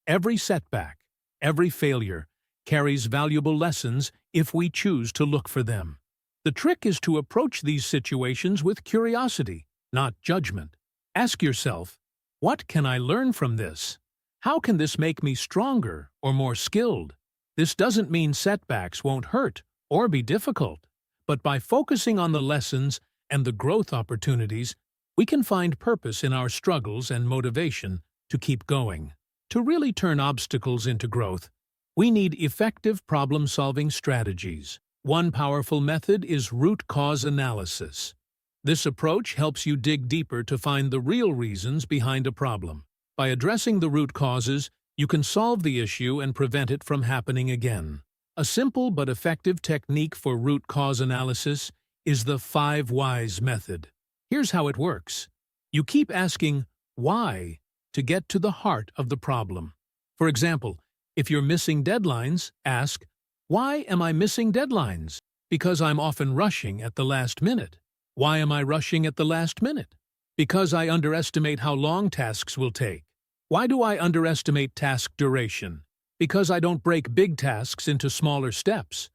Every setback, every failure, carries valuable lessons if we choose to look for them. The trick is to approach these situations with curiosity, not judgment. Ask yourself, what can I learn from this? How can this make me stronger or more skilled? This doesn't mean setbacks won't hurt or be difficult, but by focusing on the lessons and the growth opportunities, we can find purpose in our struggles and motivation to keep going. To really turn obstacles into growth, we need effective problem-solving strategies. One powerful method is root cause analysis. This approach helps you dig deeper to find the real reasons behind a problem. By addressing the root causes, you can solve the issue and prevent it from happening again. A simple but effective technique for root cause analysis is the 5 whys method. Here's how it works. You keep asking why to get to the heart of the problem. For example, if you're missing deadlines, ask, why am I missing deadlines? Because I'm often rushing at the last minute. Why am I rushing at the last minute? Because I underestimate how long tasks will take. Why do I underestimate task duration? Because I don't break big tasks into smaller steps.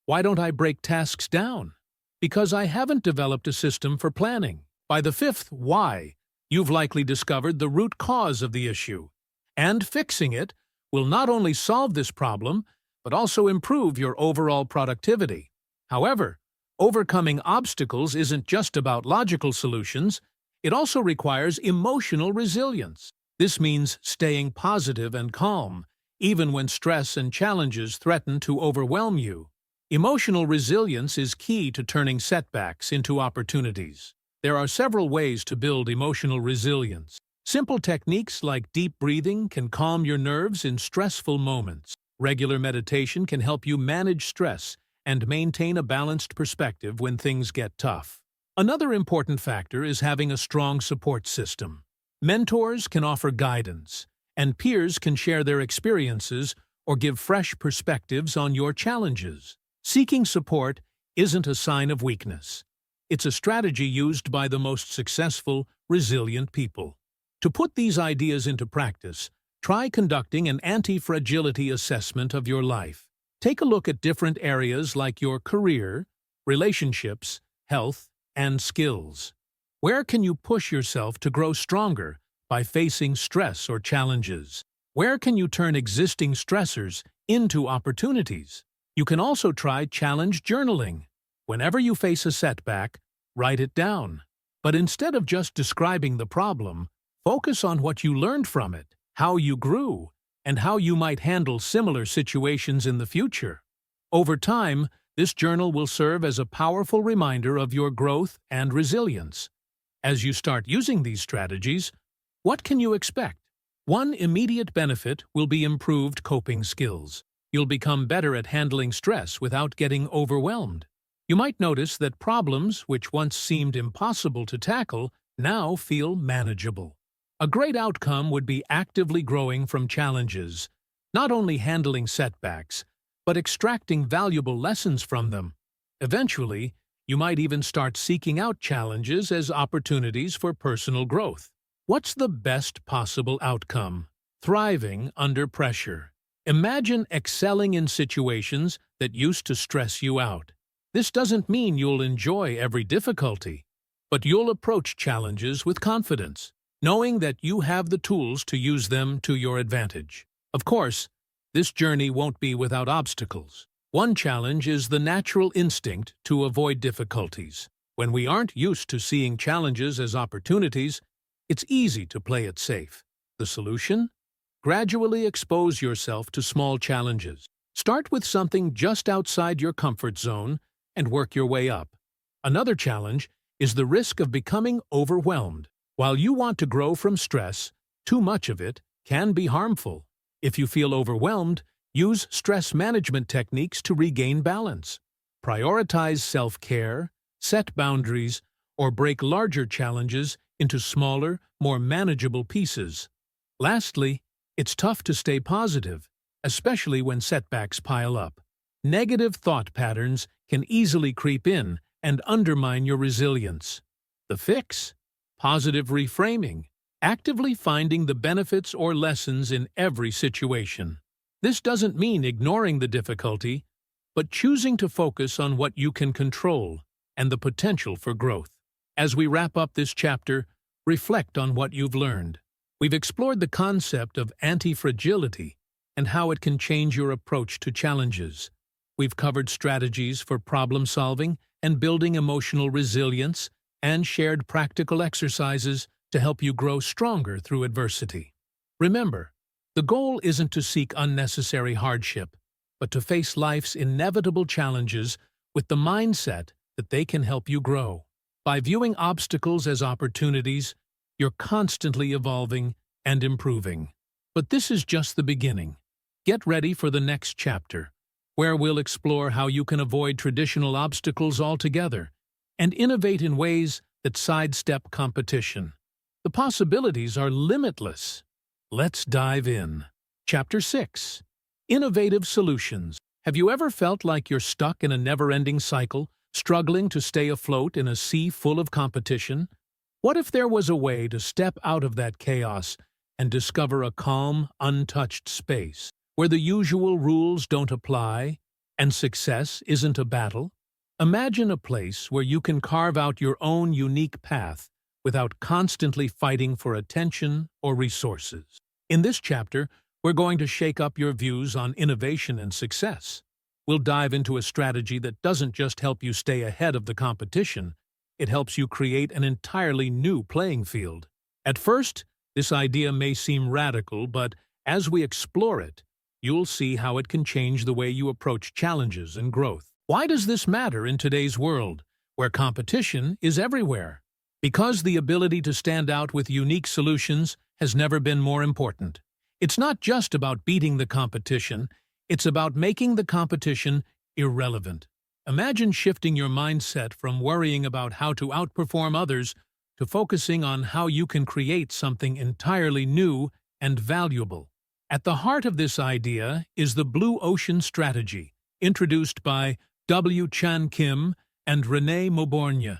Why don't I break tasks down? Because I haven't developed a system for planning. By the 5th why, you've likely discovered the root cause of the issue. And fixing it will not only solve this problem, but also improve your overall productivity. However, overcoming obstacles isn't just about logical solutions, it also requires emotional resilience. This means staying positive and calm, even when stress and challenges threaten to overwhelm you. Emotional resilience is key to turning setbacks into opportunities. There are several ways to build emotional resilience. Simple techniques like deep breathing can calm your nerves in stressful moments. Regular meditation can help you manage stress and maintain a balanced perspective when things get tough. Another important factor is having a strong support system. Mentors can offer guidance, and peers can share their experiences or give fresh perspectives on your challenges. Seeking support isn't a sign of weakness. It's a strategy used by the most successful, resilient people. To put these ideas into practice, try conducting an anti-fragility assessment of your life. Take a look at different areas like your career, relationships, health, and skills. Where can you push yourself to grow stronger by facing stress or challenges? Where can you turn existing stressors into opportunities? You can also try challenge journaling. Whenever you face a setback, write it down. But instead of just describing the problem, focus on what you learned from it, how you grew, and how you might handle similar situations in the future. Over time, this journal will serve as a powerful reminder of your growth and resilience. As you start using these strategies, what can you expect? One immediate benefit will be improved coping skills. You'll become better at handling stress without getting overwhelmed. You might notice that problems which once seemed impossible to tackle now feel manageable. A great outcome would be actively growing from challenges, not only handling setbacks, but extracting valuable lessons from them. Eventually, you might even start seeking out challenges as opportunities for personal growth. What's the best possible outcome? Thriving under pressure. Imagine excelling in situations that used to stress you out. This doesn't mean you'll enjoy every difficulty, but you'll approach challenges with confidence, knowing that you have the tools to use them to your advantage. Of course, this journey won't be without obstacles. One challenge is the natural instinct to avoid difficulties. When we aren't used to seeing challenges as opportunities, it's easy to play it safe. The solution? Gradually expose yourself to small challenges. Start with something just outside your comfort zone and work your way up. Another challenge is the risk of becoming overwhelmed. While you want to grow from stress, too much of it can be harmful. If you feel overwhelmed, use stress management techniques to regain balance. Prioritize self-care, set boundaries, or break larger challenges into smaller, more manageable pieces. Lastly, it's tough to stay positive, especially when setbacks pile up. Negative thought patterns can easily creep in and undermine your resilience. The fix? Positive reframing, actively finding the benefits or lessons in every situation. This doesn't mean ignoring the difficulty, but choosing to focus on what you can control and the potential for growth. As we wrap up this chapter, reflect on what you've learned. We've explored the concept of anti-fragility and how it can change your approach to challenges. We've covered strategies for problem-solving and building emotional resilience, and shared practical exercises to help you grow stronger through adversity. Remember, the goal isn't to seek unnecessary hardship, but to face life's inevitable challenges with the mindset that they can help you grow. By viewing obstacles as opportunities, you're constantly evolving and improving. But this is just the beginning. Get ready for the next chapter, where we'll explore how you can avoid traditional obstacles altogether and innovate in ways that sidestep competition. The possibilities are limitless. Let's dive in. Chapter 6. Innovative Solutions. Have you ever felt like you're stuck in a never-ending cycle, struggling to stay afloat in a sea full of competition? What if there was a way to step out of that chaos and discover a calm, untouched space, where the usual rules don't apply and success isn't a battle? Imagine a place where you can carve out your own unique path without constantly fighting for attention or resources. In this chapter, we're going to shake up your views on innovation and success. We'll dive into a strategy that doesn't just help you stay ahead of the competition, it helps you create an entirely new playing field. At first, this idea may seem radical, but as we explore it, you'll see how it can change the way you approach challenges and growth. Why does this matter in today's world, where competition is everywhere? Because the ability to stand out with unique solutions has never been more important. It's not just about beating the competition, it's about making the competition irrelevant. Imagine shifting your mindset from worrying about how to outperform others to focusing on how you can create something entirely new and valuable. At the heart of this idea is the Blue Ocean Strategy, introduced by W. Chan Kim and Renee Mauborgne.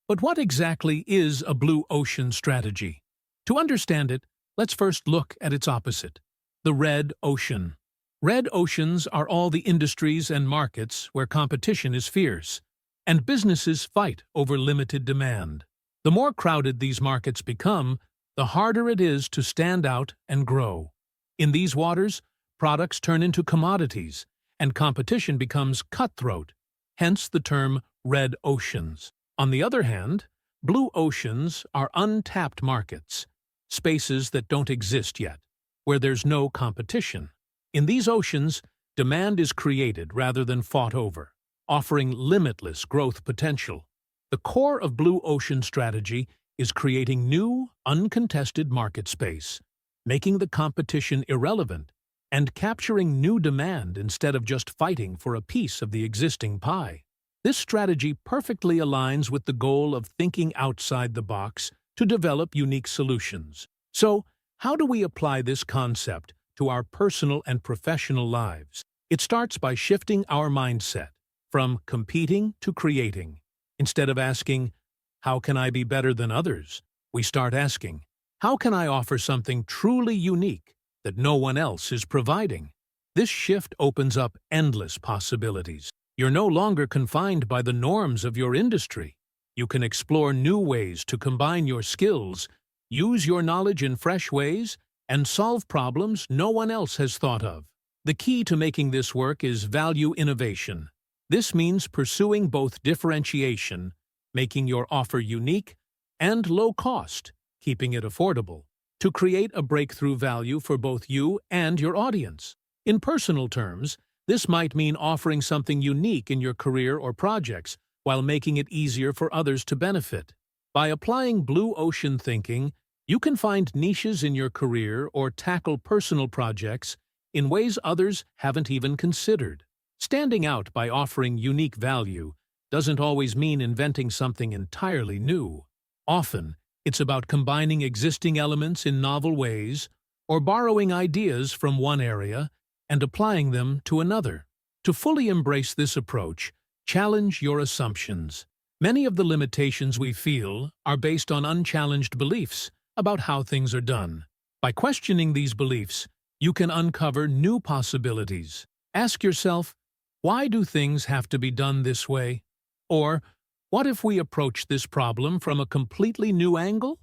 But what exactly is a Blue Ocean Strategy? To understand it, let's first look at its opposite, the Red Ocean. Red oceans are all the industries and markets where competition is fierce, and businesses fight over limited demand. The more crowded these markets become, the harder it is to stand out and grow. In these waters, products turn into commodities, and competition becomes cutthroat, hence the term red oceans. On the other hand, blue oceans are untapped markets, spaces that don't exist yet, where there's no competition. In these oceans, demand is created rather than fought over, offering limitless growth potential. The core of Blue Ocean Strategy is creating new, uncontested market space, making the competition irrelevant, and capturing new demand instead of just fighting for a piece of the existing pie. This strategy perfectly aligns with the goal of thinking outside the box to develop unique solutions. So, how do we apply this concept to our personal and professional lives? It starts by shifting our mindset from competing to creating. Instead of asking, "How can I be better than others?" we start asking, "How can I offer something truly unique that no one else is providing?" This shift opens up endless possibilities. You're no longer confined by the norms of your industry. You can explore new ways to combine your skills, use your knowledge in fresh ways, and solve problems no one else has thought of. The key to making this work is value innovation. This means pursuing both differentiation, making your offer unique, and low cost, keeping it affordable, to create a breakthrough value for both you and your audience. In personal terms, this might mean offering something unique in your career or projects while making it easier for others to benefit. By applying blue ocean thinking, you can find niches in your career or tackle personal projects in ways others haven't even considered. Standing out by offering unique value doesn't always mean inventing something entirely new. Often, it's about combining existing elements in novel ways or borrowing ideas from one area and applying them to another. To fully embrace this approach, challenge your assumptions. Many of the limitations we feel are based on unchallenged beliefs about how things are done. By questioning these beliefs, you can uncover new possibilities. Ask yourself, why do things have to be done this way? Or, what if we approach this problem from a completely new angle?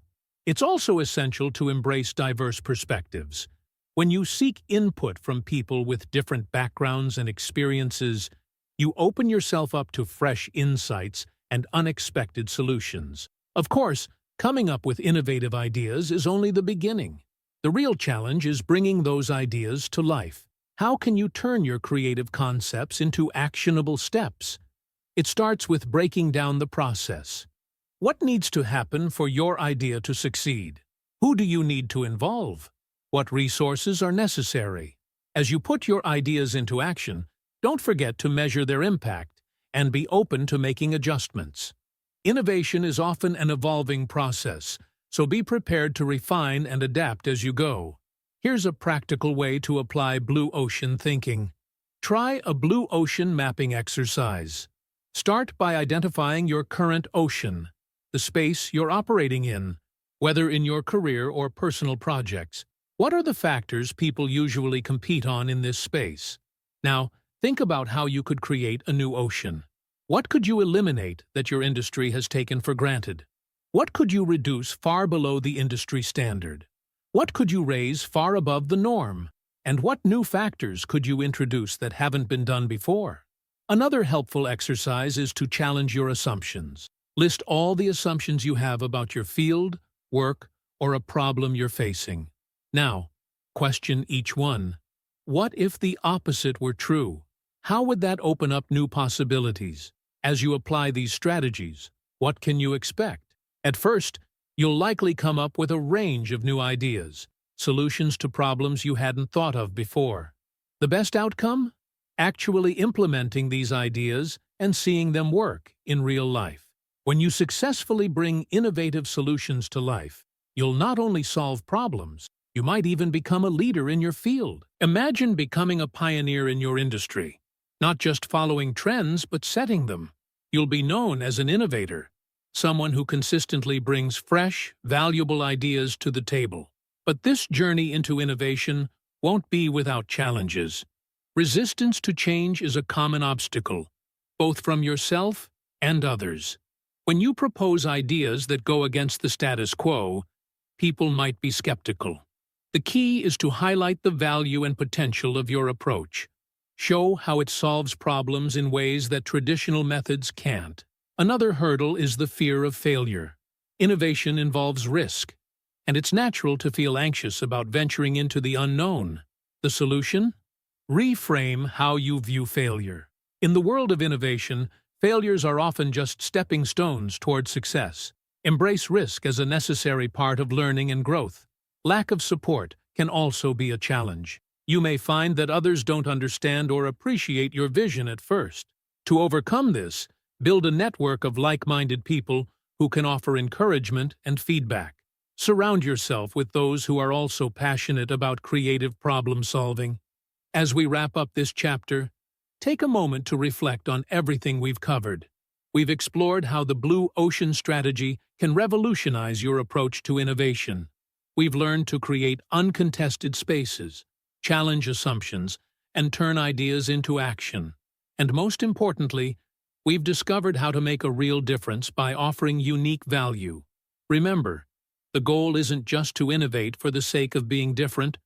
It's also essential to embrace diverse perspectives. When you seek input from people with different backgrounds and experiences, you open yourself up to fresh insights and unexpected solutions. Of course, coming up with innovative ideas is only the beginning. The real challenge is bringing those ideas to life. How can you turn your creative concepts into actionable steps? It starts with breaking down the process. What needs to happen for your idea to succeed? Who do you need to involve? What resources are necessary? As you put your ideas into action, don't forget to measure their impact and be open to making adjustments. Innovation is often an evolving process, so be prepared to refine and adapt as you go. Here's a practical way to apply blue ocean thinking. Try a blue ocean mapping exercise. Start by identifying your current ocean, the space you're operating in, whether in your career or personal projects. What are the factors people usually compete on in this space? Now, think about how you could create a new ocean. What could you eliminate that your industry has taken for granted? What could you reduce far below the industry standard? What could you raise far above the norm? And what new factors could you introduce that haven't been done before? Another helpful exercise is to challenge your assumptions. List all the assumptions you have about your field, work, or a problem you're facing. Now, question each one. What if the opposite were true? How would that open up new possibilities? As you apply these strategies, what can you expect? At first, you'll likely come up with a range of new ideas, solutions to problems you hadn't thought of before. The best outcome? Actually implementing these ideas and seeing them work in real life. When you successfully bring innovative solutions to life, you'll not only solve problems, you might even become a leader in your field. Imagine becoming a pioneer in your industry, not just following trends but setting them. You'll be known as an innovator, someone who consistently brings fresh, valuable ideas to the table. But this journey into innovation won't be without challenges. Resistance to change is a common obstacle, both from yourself and others. When you propose ideas that go against the status quo, people might be skeptical. The key is to highlight the value and potential of your approach. Show how it solves problems in ways that traditional methods can't. Another hurdle is the fear of failure. Innovation involves risk, and it's natural to feel anxious about venturing into the unknown. The solution? Reframe how you view failure. In the world of innovation, failures are often just stepping stones toward success. Embrace risk as a necessary part of learning and growth. Lack of support can also be a challenge. You may find that others don't understand or appreciate your vision at first. To overcome this, build a network of like-minded people who can offer encouragement and feedback. Surround yourself with those who are also passionate about creative problem-solving. As we wrap up this chapter, take a moment to reflect on everything we've covered. We've explored how the blue ocean strategy can revolutionize your approach to innovation. We've learned to create uncontested spaces, challenge assumptions, and turn ideas into action. And most importantly, we've discovered how to make a real difference by offering unique value. Remember, the goal isn't just to innovate for the sake of being different,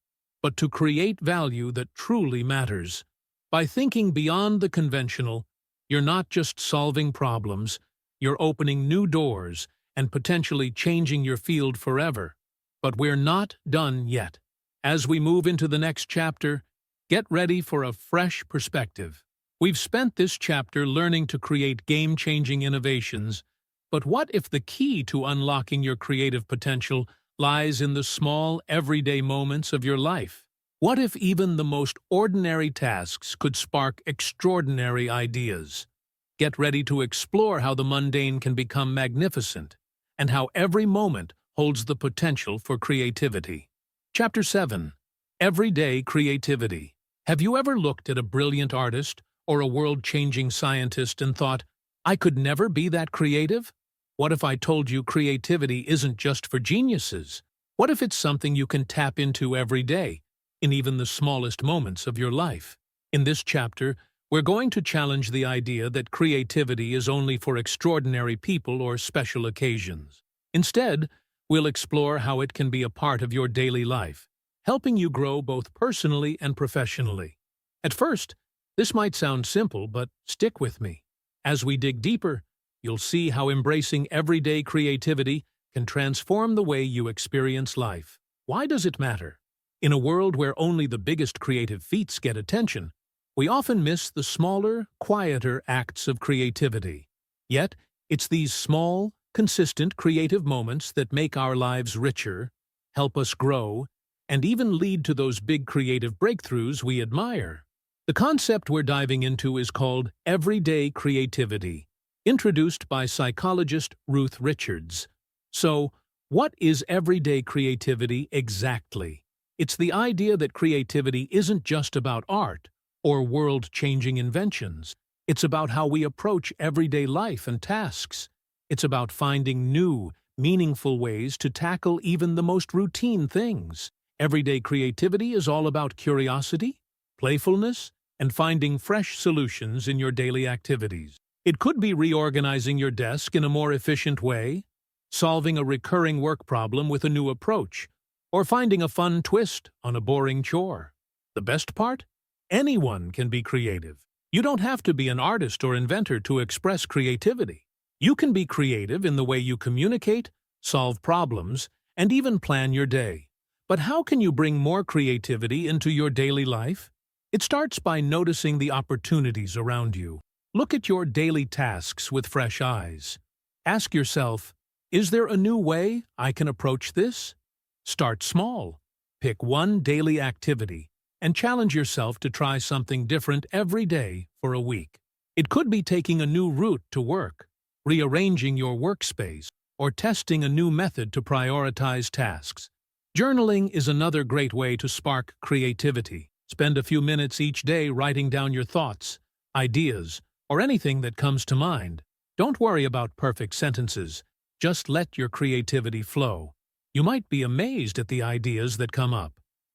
but to create value that truly matters. By thinking beyond the conventional, you're not just solving problems, you're opening new doors and potentially changing your field forever. But we're not done yet. As we move into the next chapter, get ready for a fresh perspective. We've spent this chapter learning to create game-changing innovations, but what if the key to unlocking your creative potential lies in the small, everyday moments of your life? What if even the most ordinary tasks could spark extraordinary ideas? Get ready to explore how the mundane can become magnificent, and how every moment holds the potential for creativity. Chapter 7. Everyday Creativity. Have you ever looked at a brilliant artist or a world-changing scientist and thought, I could never be that creative? What if I told you creativity isn't just for geniuses? What if it's something you can tap into every day, in even the smallest moments of your life? In this chapter, we're going to challenge the idea that creativity is only for extraordinary people or special occasions. Instead, we'll explore how it can be a part of your daily life, helping you grow both personally and professionally. At first, this might sound simple, but stick with me. As we dig deeper, you'll see how embracing everyday creativity can transform the way you experience life. Why does it matter? In a world where only the biggest creative feats get attention, we often miss the smaller, quieter acts of creativity. Yet, it's these small, consistent creative moments that make our lives richer, help us grow, and even lead to those big creative breakthroughs we admire. The concept we're diving into is called everyday creativity, introduced by psychologist Ruth Richards. So, what is everyday creativity exactly? It's the idea that creativity isn't just about art or world-changing inventions. It's about how we approach everyday life and tasks. It's about finding new, meaningful ways to tackle even the most routine things. Everyday creativity is all about curiosity, playfulness, and finding fresh solutions in your daily activities. It could be reorganizing your desk in a more efficient way, solving a recurring work problem with a new approach, or finding a fun twist on a boring chore. The best part? Anyone can be creative. You don't have to be an artist or inventor to express creativity. You can be creative in the way you communicate, solve problems, and even plan your day. But how can you bring more creativity into your daily life? It starts by noticing the opportunities around you. Look at your daily tasks with fresh eyes. Ask yourself, is there a new way I can approach this? Start small. Pick one daily activity and challenge yourself to try something different every day for a week. It could be taking a new route to work, rearranging your workspace, or testing a new method to prioritize tasks. Journaling is another great way to spark creativity. Spend a few minutes each day writing down your thoughts, ideas, or anything that comes to mind. Don't worry about perfect sentences. Just let your creativity flow. You might be amazed at the ideas that come up.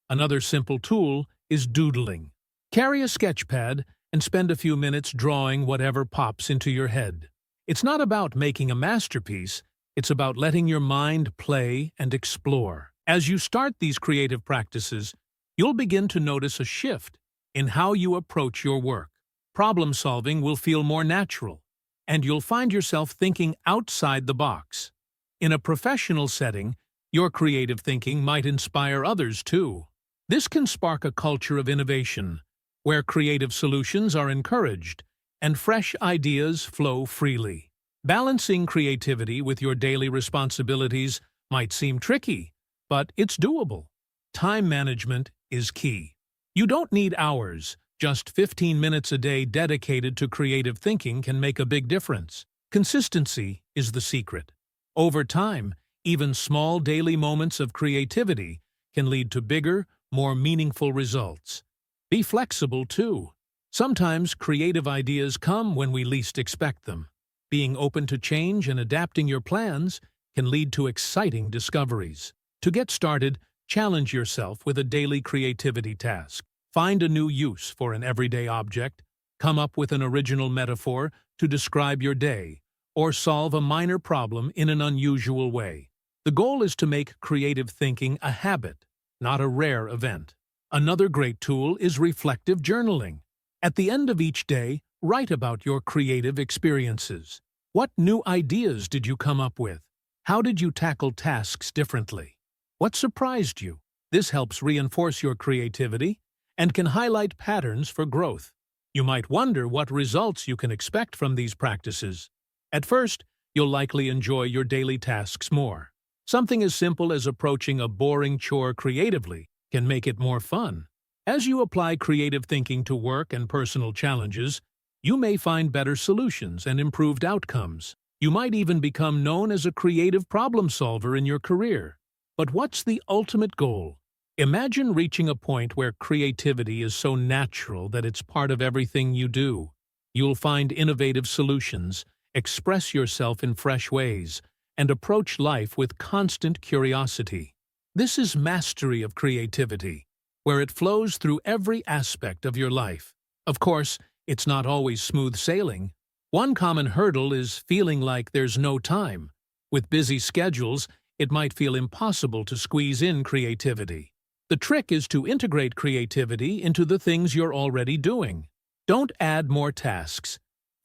Another simple tool is doodling. Carry a sketch pad and spend a few minutes drawing whatever pops into your head. It's not about making a masterpiece, it's about letting your mind play and explore. As you start these creative practices, you'll begin to notice a shift in how you approach your work. Problem solving will feel more natural, and you'll find yourself thinking outside the box. In a professional setting, your creative thinking might inspire others too. This can spark a culture of innovation, where creative solutions are encouraged and fresh ideas flow freely. Balancing creativity with your daily responsibilities might seem tricky, but it's doable. Time management is key. You don't need hours. Just 15 minutes a day dedicated to creative thinking can make a big difference. Consistency is the secret. Over time, even small daily moments of creativity can lead to bigger, more meaningful results. Be flexible, too. Sometimes creative ideas come when we least expect them. Being open to change and adapting your plans can lead to exciting discoveries. To get started, challenge yourself with a daily creativity task. Find a new use for an everyday object, come up with an original metaphor to describe your day, or solve a minor problem in an unusual way. The goal is to make creative thinking a habit, not a rare event. Another great tool is reflective journaling. At the end of each day, write about your creative experiences. What new ideas did you come up with? How did you tackle tasks differently? What surprised you? This helps reinforce your creativity and can highlight patterns for growth. You might wonder what results you can expect from these practices. At first, you'll likely enjoy your daily tasks more. Something as simple as approaching a boring chore creatively can make it more fun. As you apply creative thinking to work and personal challenges, you may find better solutions and improved outcomes. You might even become known as a creative problem solver in your career. But what's the ultimate goal? Imagine reaching a point where creativity is so natural that it's part of everything you do. You'll find innovative solutions, express yourself in fresh ways, and approach life with constant curiosity. This is mastery of creativity, where it flows through every aspect of your life. Of course, it's not always smooth sailing. One common hurdle is feeling like there's no time. With busy schedules, it might feel impossible to squeeze in creativity. The trick is to integrate creativity into the things you're already doing. Don't add more tasks.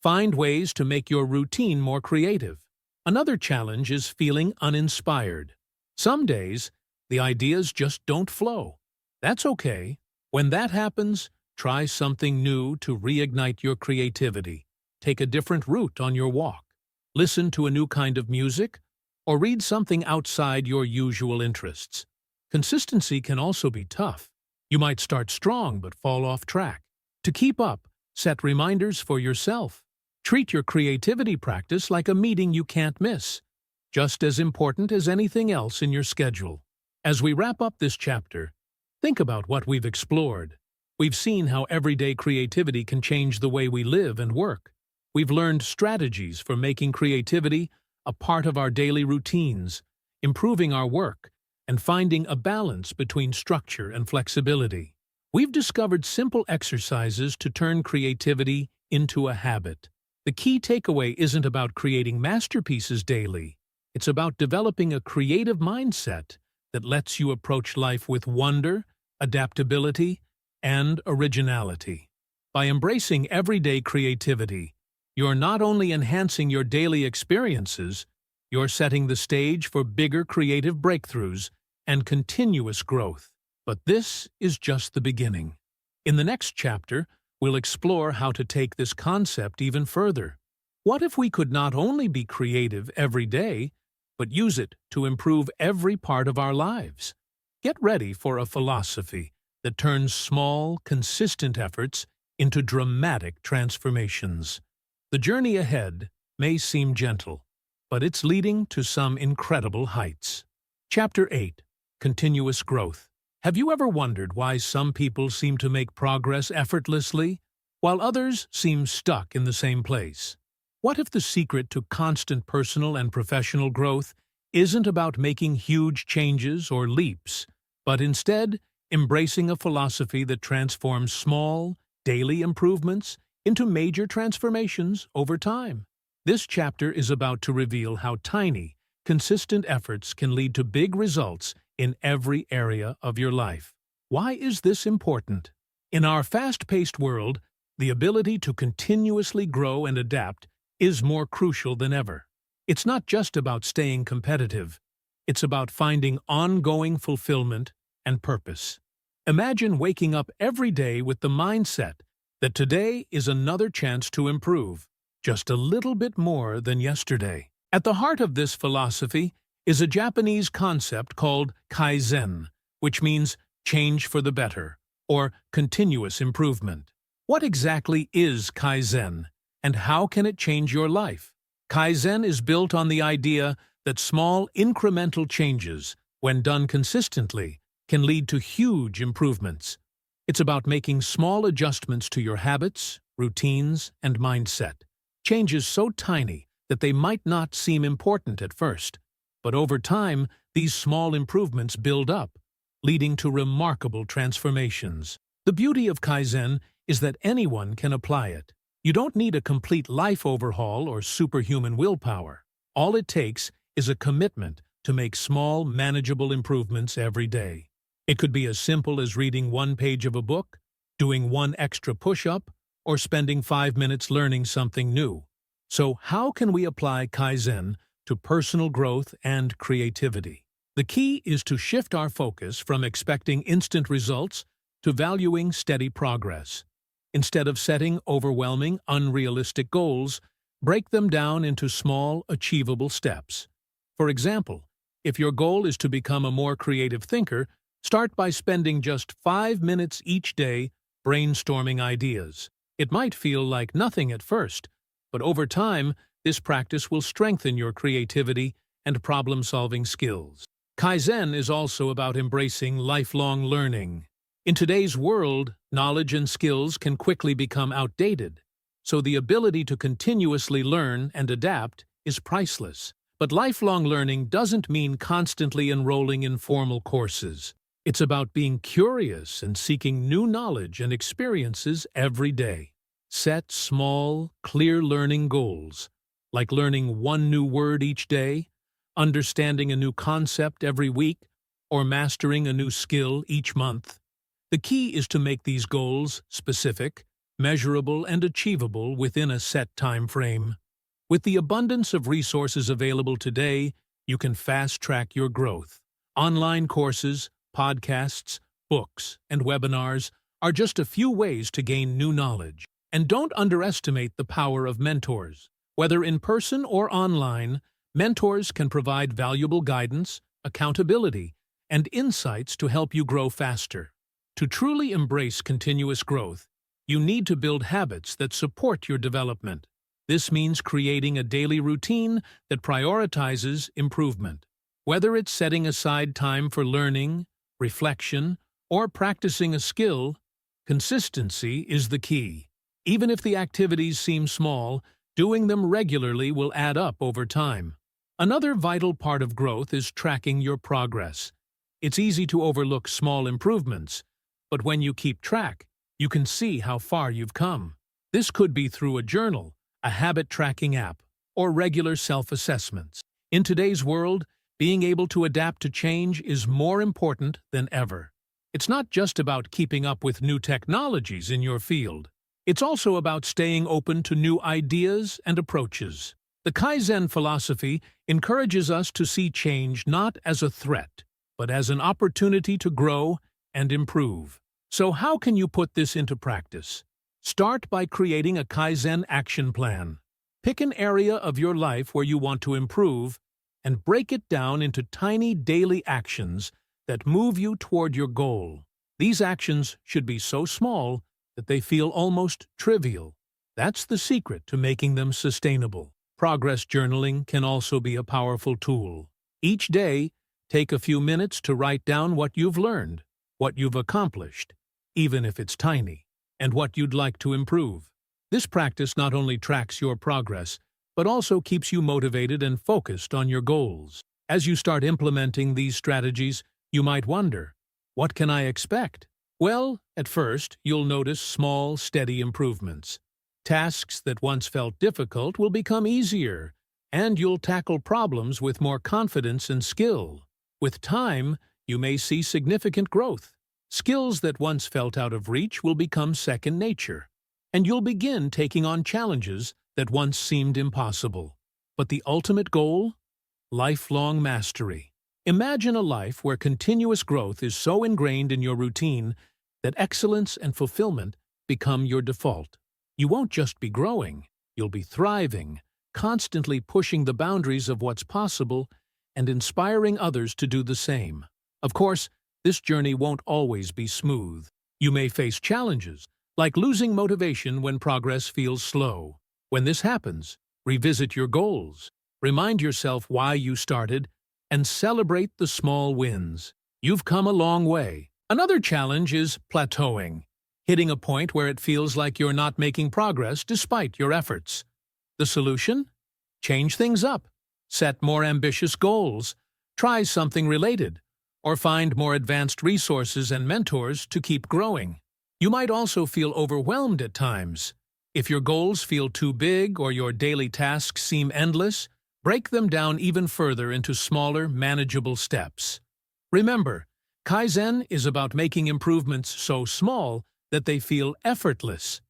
Find ways to make your routine more creative. Another challenge is feeling uninspired. Some days, the ideas just don't flow. That's okay. When that happens, try something new to reignite your creativity. Take a different route on your walk. Listen to a new kind of music, or read something outside your usual interests. Consistency can also be tough. You might start strong but fall off track. To keep up, set reminders for yourself. Treat your creativity practice like a meeting you can't miss, just as important as anything else in your schedule. As we wrap up this chapter, think about what we've explored. We've seen how everyday creativity can change the way we live and work. We've learned strategies for making creativity a part of our daily routines, improving our work, and finding a balance between structure and flexibility. We've discovered simple exercises to turn creativity into a habit. The key takeaway isn't about creating masterpieces daily. It's about developing a creative mindset that lets you approach life with wonder, adaptability, and originality. By embracing everyday creativity, you're not only enhancing your daily experiences, you're setting the stage for bigger creative breakthroughs and continuous growth. But this is just the beginning. In the next chapter, we'll explore how to take this concept even further. What if we could not only be creative every day, but use it to improve every part of our lives? Get ready for a philosophy that turns small, consistent efforts into dramatic transformations. The journey ahead may seem gentle, but it's leading to some incredible heights. Chapter 8. Continuous Growth. Have you ever wondered why some people seem to make progress effortlessly, while others seem stuck in the same place? What if the secret to constant personal and professional growth isn't about making huge changes or leaps, but instead embracing a philosophy that transforms small, daily improvements into major transformations over time? This chapter is about to reveal how tiny, consistent efforts can lead to big results in every area of your life. Why is this important? In our fast-paced world, the ability to continuously grow and adapt is more crucial than ever. It's not just about staying competitive. It's about finding ongoing fulfillment and purpose. Imagine waking up every day with the mindset that today is another chance to improve, just a little bit more than yesterday. At the heart of this philosophy is a Japanese concept called kaizen, which means change for the better, or continuous improvement. What exactly is kaizen, and how can it change your life? Kaizen is built on the idea that small incremental changes, when done consistently, can lead to huge improvements. It's about making small adjustments to your habits, routines, and mindset. Changes so tiny that they might not seem important at first, but over time, these small improvements build up, leading to remarkable transformations. The beauty of Kaizen is that anyone can apply it. You don't need a complete life overhaul or superhuman willpower. All it takes is a commitment to make small, manageable improvements every day. It could be as simple as reading one page of a book, doing one extra push-up, or spending 5 minutes learning something new. So how can we apply Kaizen to personal growth and creativity? The key is to shift our focus from expecting instant results to valuing steady progress. Instead of setting overwhelming, unrealistic goals, break them down into small, achievable steps. For example, if your goal is to become a more creative thinker, start by spending just 5 minutes each day brainstorming ideas. It might feel like nothing at first, but over time, this practice will strengthen your creativity and problem-solving skills. Kaizen is also about embracing lifelong learning. In today's world, knowledge and skills can quickly become outdated, so the ability to continuously learn and adapt is priceless. But lifelong learning doesn't mean constantly enrolling in formal courses. It's about being curious and seeking new knowledge and experiences every day. Set small, clear learning goals, like learning one new word each day, understanding a new concept every week, or mastering a new skill each month. The key is to make these goals specific, measurable, and achievable within a set time frame. With the abundance of resources available today, you can fast-track your growth. Online courses, podcasts, books, and webinars are just a few ways to gain new knowledge. And don't underestimate the power of mentors. Whether in person or online, mentors can provide valuable guidance, accountability, and insights to help you grow faster. To truly embrace continuous growth, you need to build habits that support your development. This means creating a daily routine that prioritizes improvement. Whether it's setting aside time for learning, reflection, or practicing a skill, consistency is the key. Even if the activities seem small, doing them regularly will add up over time. Another vital part of growth is tracking your progress. It's easy to overlook small improvements, but when you keep track, you can see how far you've come. This could be through a journal, a habit-tracking app, or regular self-assessments. In today's world, being able to adapt to change is more important than ever. It's not just about keeping up with new technologies in your field. It's also about staying open to new ideas and approaches. The Kaizen philosophy encourages us to see change not as a threat, but as an opportunity to grow and improve. So how can you put this into practice? Start by creating a Kaizen action plan. Pick an area of your life where you want to improve and break it down into tiny daily actions that move you toward your goal. These actions should be so small that they feel almost trivial. That's the secret to making them sustainable. Progress journaling can also be a powerful tool. Each day, take a few minutes to write down what you've learned, what you've accomplished, even if it's tiny, and what you'd like to improve. This practice not only tracks your progress, but also keeps you motivated and focused on your goals. As you start implementing these strategies, you might wonder, what can I expect? Well, at first, you'll notice small, steady improvements. Tasks that once felt difficult will become easier, and you'll tackle problems with more confidence and skill. With time, you may see significant growth. Skills that once felt out of reach will become second nature, and you'll begin taking on challenges that once seemed impossible. But the ultimate goal? Lifelong mastery. Imagine a life where continuous growth is so ingrained in your routine that excellence and fulfillment become your default. You won't just be growing, you'll be thriving, constantly pushing the boundaries of what's possible and inspiring others to do the same. Of course, this journey won't always be smooth. You may face challenges, like losing motivation when progress feels slow. When this happens, revisit your goals, remind yourself why you started, and celebrate the small wins. You've come a long way. Another challenge is plateauing, hitting a point where it feels like you're not making progress despite your efforts. The solution? Change things up. Set more ambitious goals. Try something related, or find more advanced resources and mentors to keep growing. You might also feel overwhelmed at times. If your goals feel too big or your daily tasks seem endless, break them down even further into smaller, manageable steps. Remember, Kaizen is about making improvements so small that they feel effortless.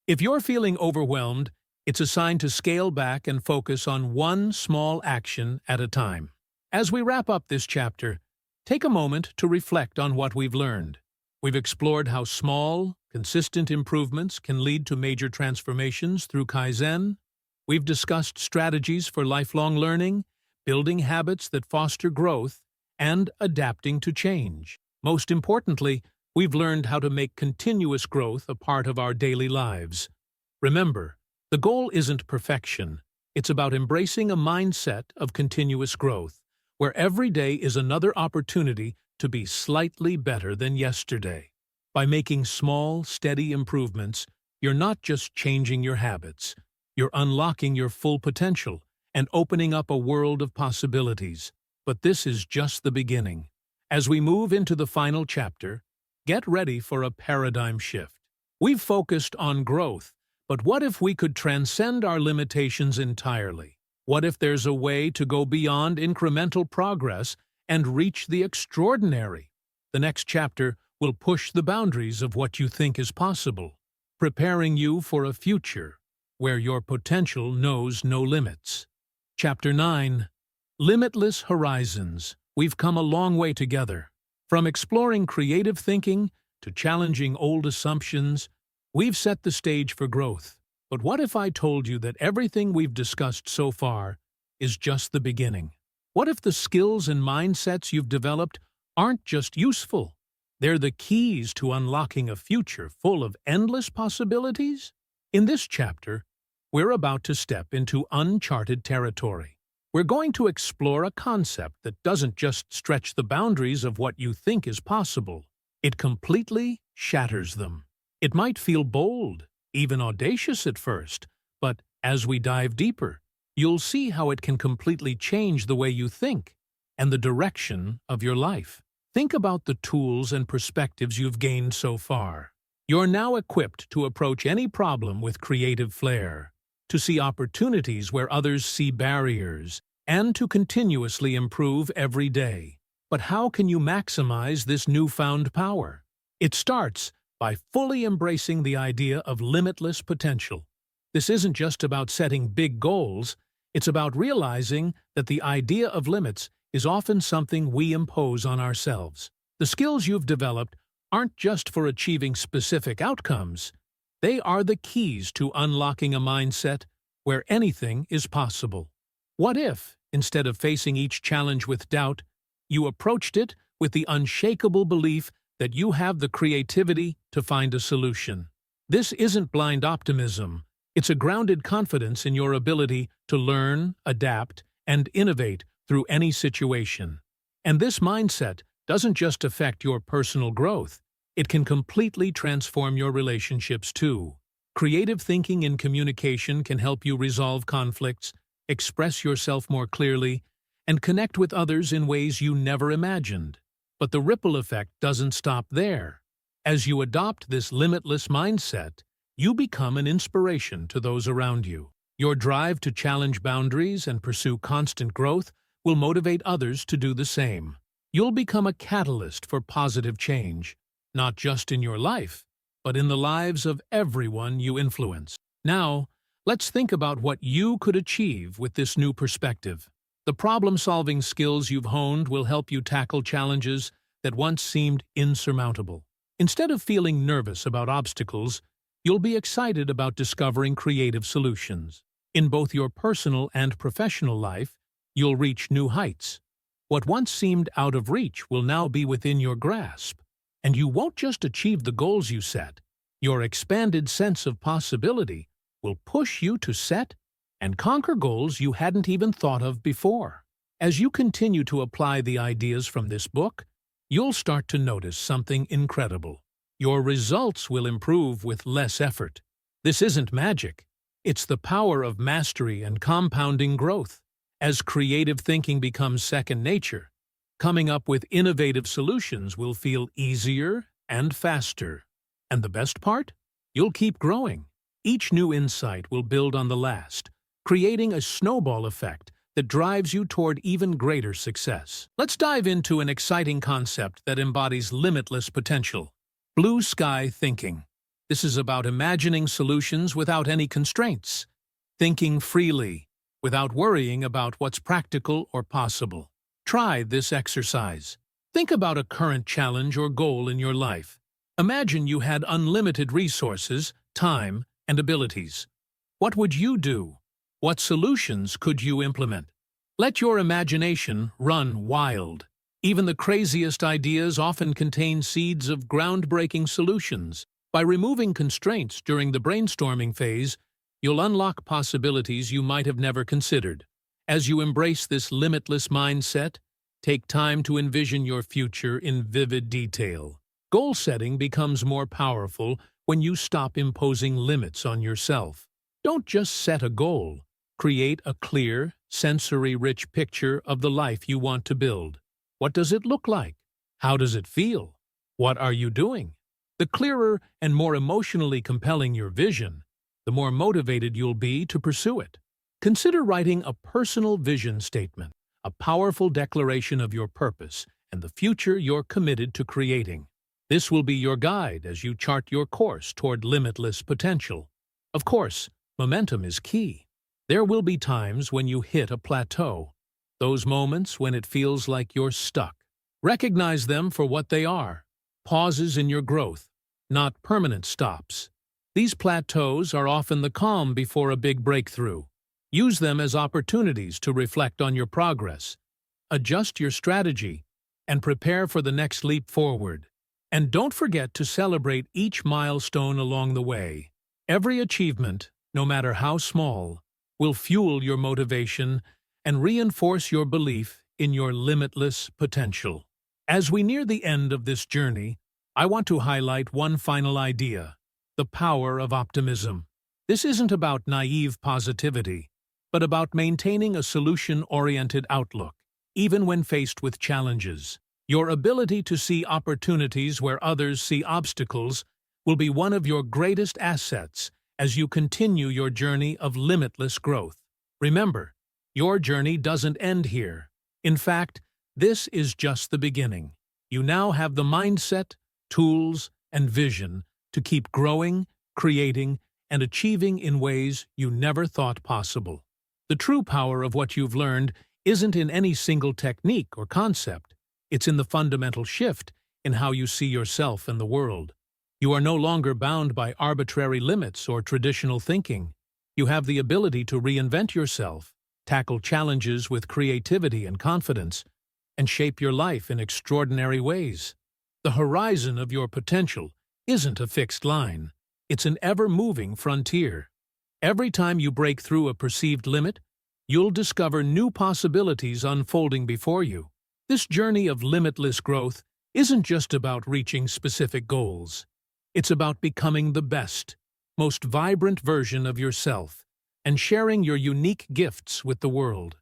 If you're feeling overwhelmed, it's a sign to scale back and focus on one small action at a time. As we wrap up this chapter, take a moment to reflect on what we've learned. We've explored how small, consistent improvements can lead to major transformations through Kaizen. We've discussed strategies for lifelong learning, building habits that foster growth, and adapting to change. Most importantly, we've learned how to make continuous growth a part of our daily lives. Remember, the goal isn't perfection. It's about embracing a mindset of continuous growth, where every day is another opportunity to be slightly better than yesterday. By making small, steady improvements, you're not just changing your habits. You're unlocking your full potential and opening up a world of possibilities. But this is just the beginning. As we move into the final chapter, get ready for a paradigm shift. We've focused on growth, but what if we could transcend our limitations entirely? What if there's a way to go beyond incremental progress and reach the extraordinary? The next chapter will push the boundaries of what you think is possible, preparing you for a future where your potential knows no limits. Chapter 9. Limitless Horizons. We've come a long way together. From exploring creative thinking to challenging old assumptions, we've set the stage for growth. But what if I told you that everything we've discussed so far is just the beginning? What if the skills and mindsets you've developed aren't just useful? They're the keys to unlocking a future full of endless possibilities? In this chapter, we're about to step into uncharted territory. We're going to explore a concept that doesn't just stretch the boundaries of what you think is possible. It completely shatters them. It might feel bold, even audacious at first, but as we dive deeper, you'll see how it can completely change the way you think and the direction of your life. Think about the tools and perspectives you've gained so far. You're now equipped to approach any problem with creative flair, to see opportunities where others see barriers, and to continuously improve every day. But how can you maximize this newfound power? It starts by fully embracing the idea of limitless potential. This isn't just about setting big goals, it's about realizing that the idea of limits is often something we impose on ourselves. The skills you've developed aren't just for achieving specific outcomes. They are the keys to unlocking a mindset where anything is possible. What if, instead of facing each challenge with doubt, you approached it with the unshakable belief that you have the creativity to find a solution? This isn't blind optimism. It's a grounded confidence in your ability to learn, adapt, and innovate through any situation. And this mindset doesn't just affect your personal growth. It can completely transform your relationships too. Creative thinking in communication can help you resolve conflicts, express yourself more clearly, and connect with others in ways you never imagined. But the ripple effect doesn't stop there. As you adopt this limitless mindset, you become an inspiration to those around you. Your drive to challenge boundaries and pursue constant growth will motivate others to do the same. You'll become a catalyst for positive change, not just in your life, but in the lives of everyone you influence. Now, let's think about what you could achieve with this new perspective. The problem-solving skills you've honed will help you tackle challenges that once seemed insurmountable. Instead of feeling nervous about obstacles, you'll be excited about discovering creative solutions. In both your personal and professional life, you'll reach new heights. What once seemed out of reach will now be within your grasp. And you won't just achieve the goals you set. Your expanded sense of possibility will push you to set and conquer goals you hadn't even thought of before. As you continue to apply the ideas from this book, you'll start to notice something incredible. Your results will improve with less effort. This isn't magic. It's the power of mastery and compounding growth. As creative thinking becomes second nature, coming up with innovative solutions will feel easier and faster. And the best part? You'll keep growing. Each new insight will build on the last, creating a snowball effect that drives you toward even greater success. Let's dive into an exciting concept that embodies limitless potential: blue sky thinking. This is about imagining solutions without any constraints, thinking freely, without worrying about what's practical or possible. Try this exercise. Think about a current challenge or goal in your life. Imagine you had unlimited resources, time, and abilities. What would you do? What solutions could you implement? Let your imagination run wild. Even the craziest ideas often contain seeds of groundbreaking solutions. By removing constraints during the brainstorming phase, you'll unlock possibilities you might have never considered. As you embrace this limitless mindset, take time to envision your future in vivid detail. Goal setting becomes more powerful when you stop imposing limits on yourself. Don't just set a goal. Create a clear, sensory-rich picture of the life you want to build. What does it look like? How does it feel? What are you doing? The clearer and more emotionally compelling your vision, the more motivated you'll be to pursue it. Consider writing a personal vision statement, a powerful declaration of your purpose and the future you're committed to creating. This will be your guide as you chart your course toward limitless potential. Of course, momentum is key. There will be times when you hit a plateau, those moments when it feels like you're stuck. Recognize them for what they are: pauses in your growth, not permanent stops. These plateaus are often the calm before a big breakthrough. Use them as opportunities to reflect on your progress, adjust your strategy, and prepare for the next leap forward. And don't forget to celebrate each milestone along the way. Every achievement, no matter how small, will fuel your motivation and reinforce your belief in your limitless potential. As we near the end of this journey, I want to highlight one final idea: the power of optimism. This isn't about naive positivity, but about maintaining a solution-oriented outlook, even when faced with challenges. Your ability to see opportunities where others see obstacles will be one of your greatest assets as you continue your journey of limitless growth. Remember, your journey doesn't end here. In fact, this is just the beginning. You now have the mindset, tools, and vision to keep growing, creating, and achieving in ways you never thought possible. The true power of what you've learned isn't in any single technique or concept. It's in the fundamental shift in how you see yourself and the world. You are no longer bound by arbitrary limits or traditional thinking. You have the ability to reinvent yourself, tackle challenges with creativity and confidence, and shape your life in extraordinary ways. The horizon of your potential isn't a fixed line. It's an ever-moving frontier. Every time you break through a perceived limit, you'll discover new possibilities unfolding before you. This journey of limitless growth isn't just about reaching specific goals. It's about becoming the best, most vibrant version of yourself and sharing your unique gifts with the world.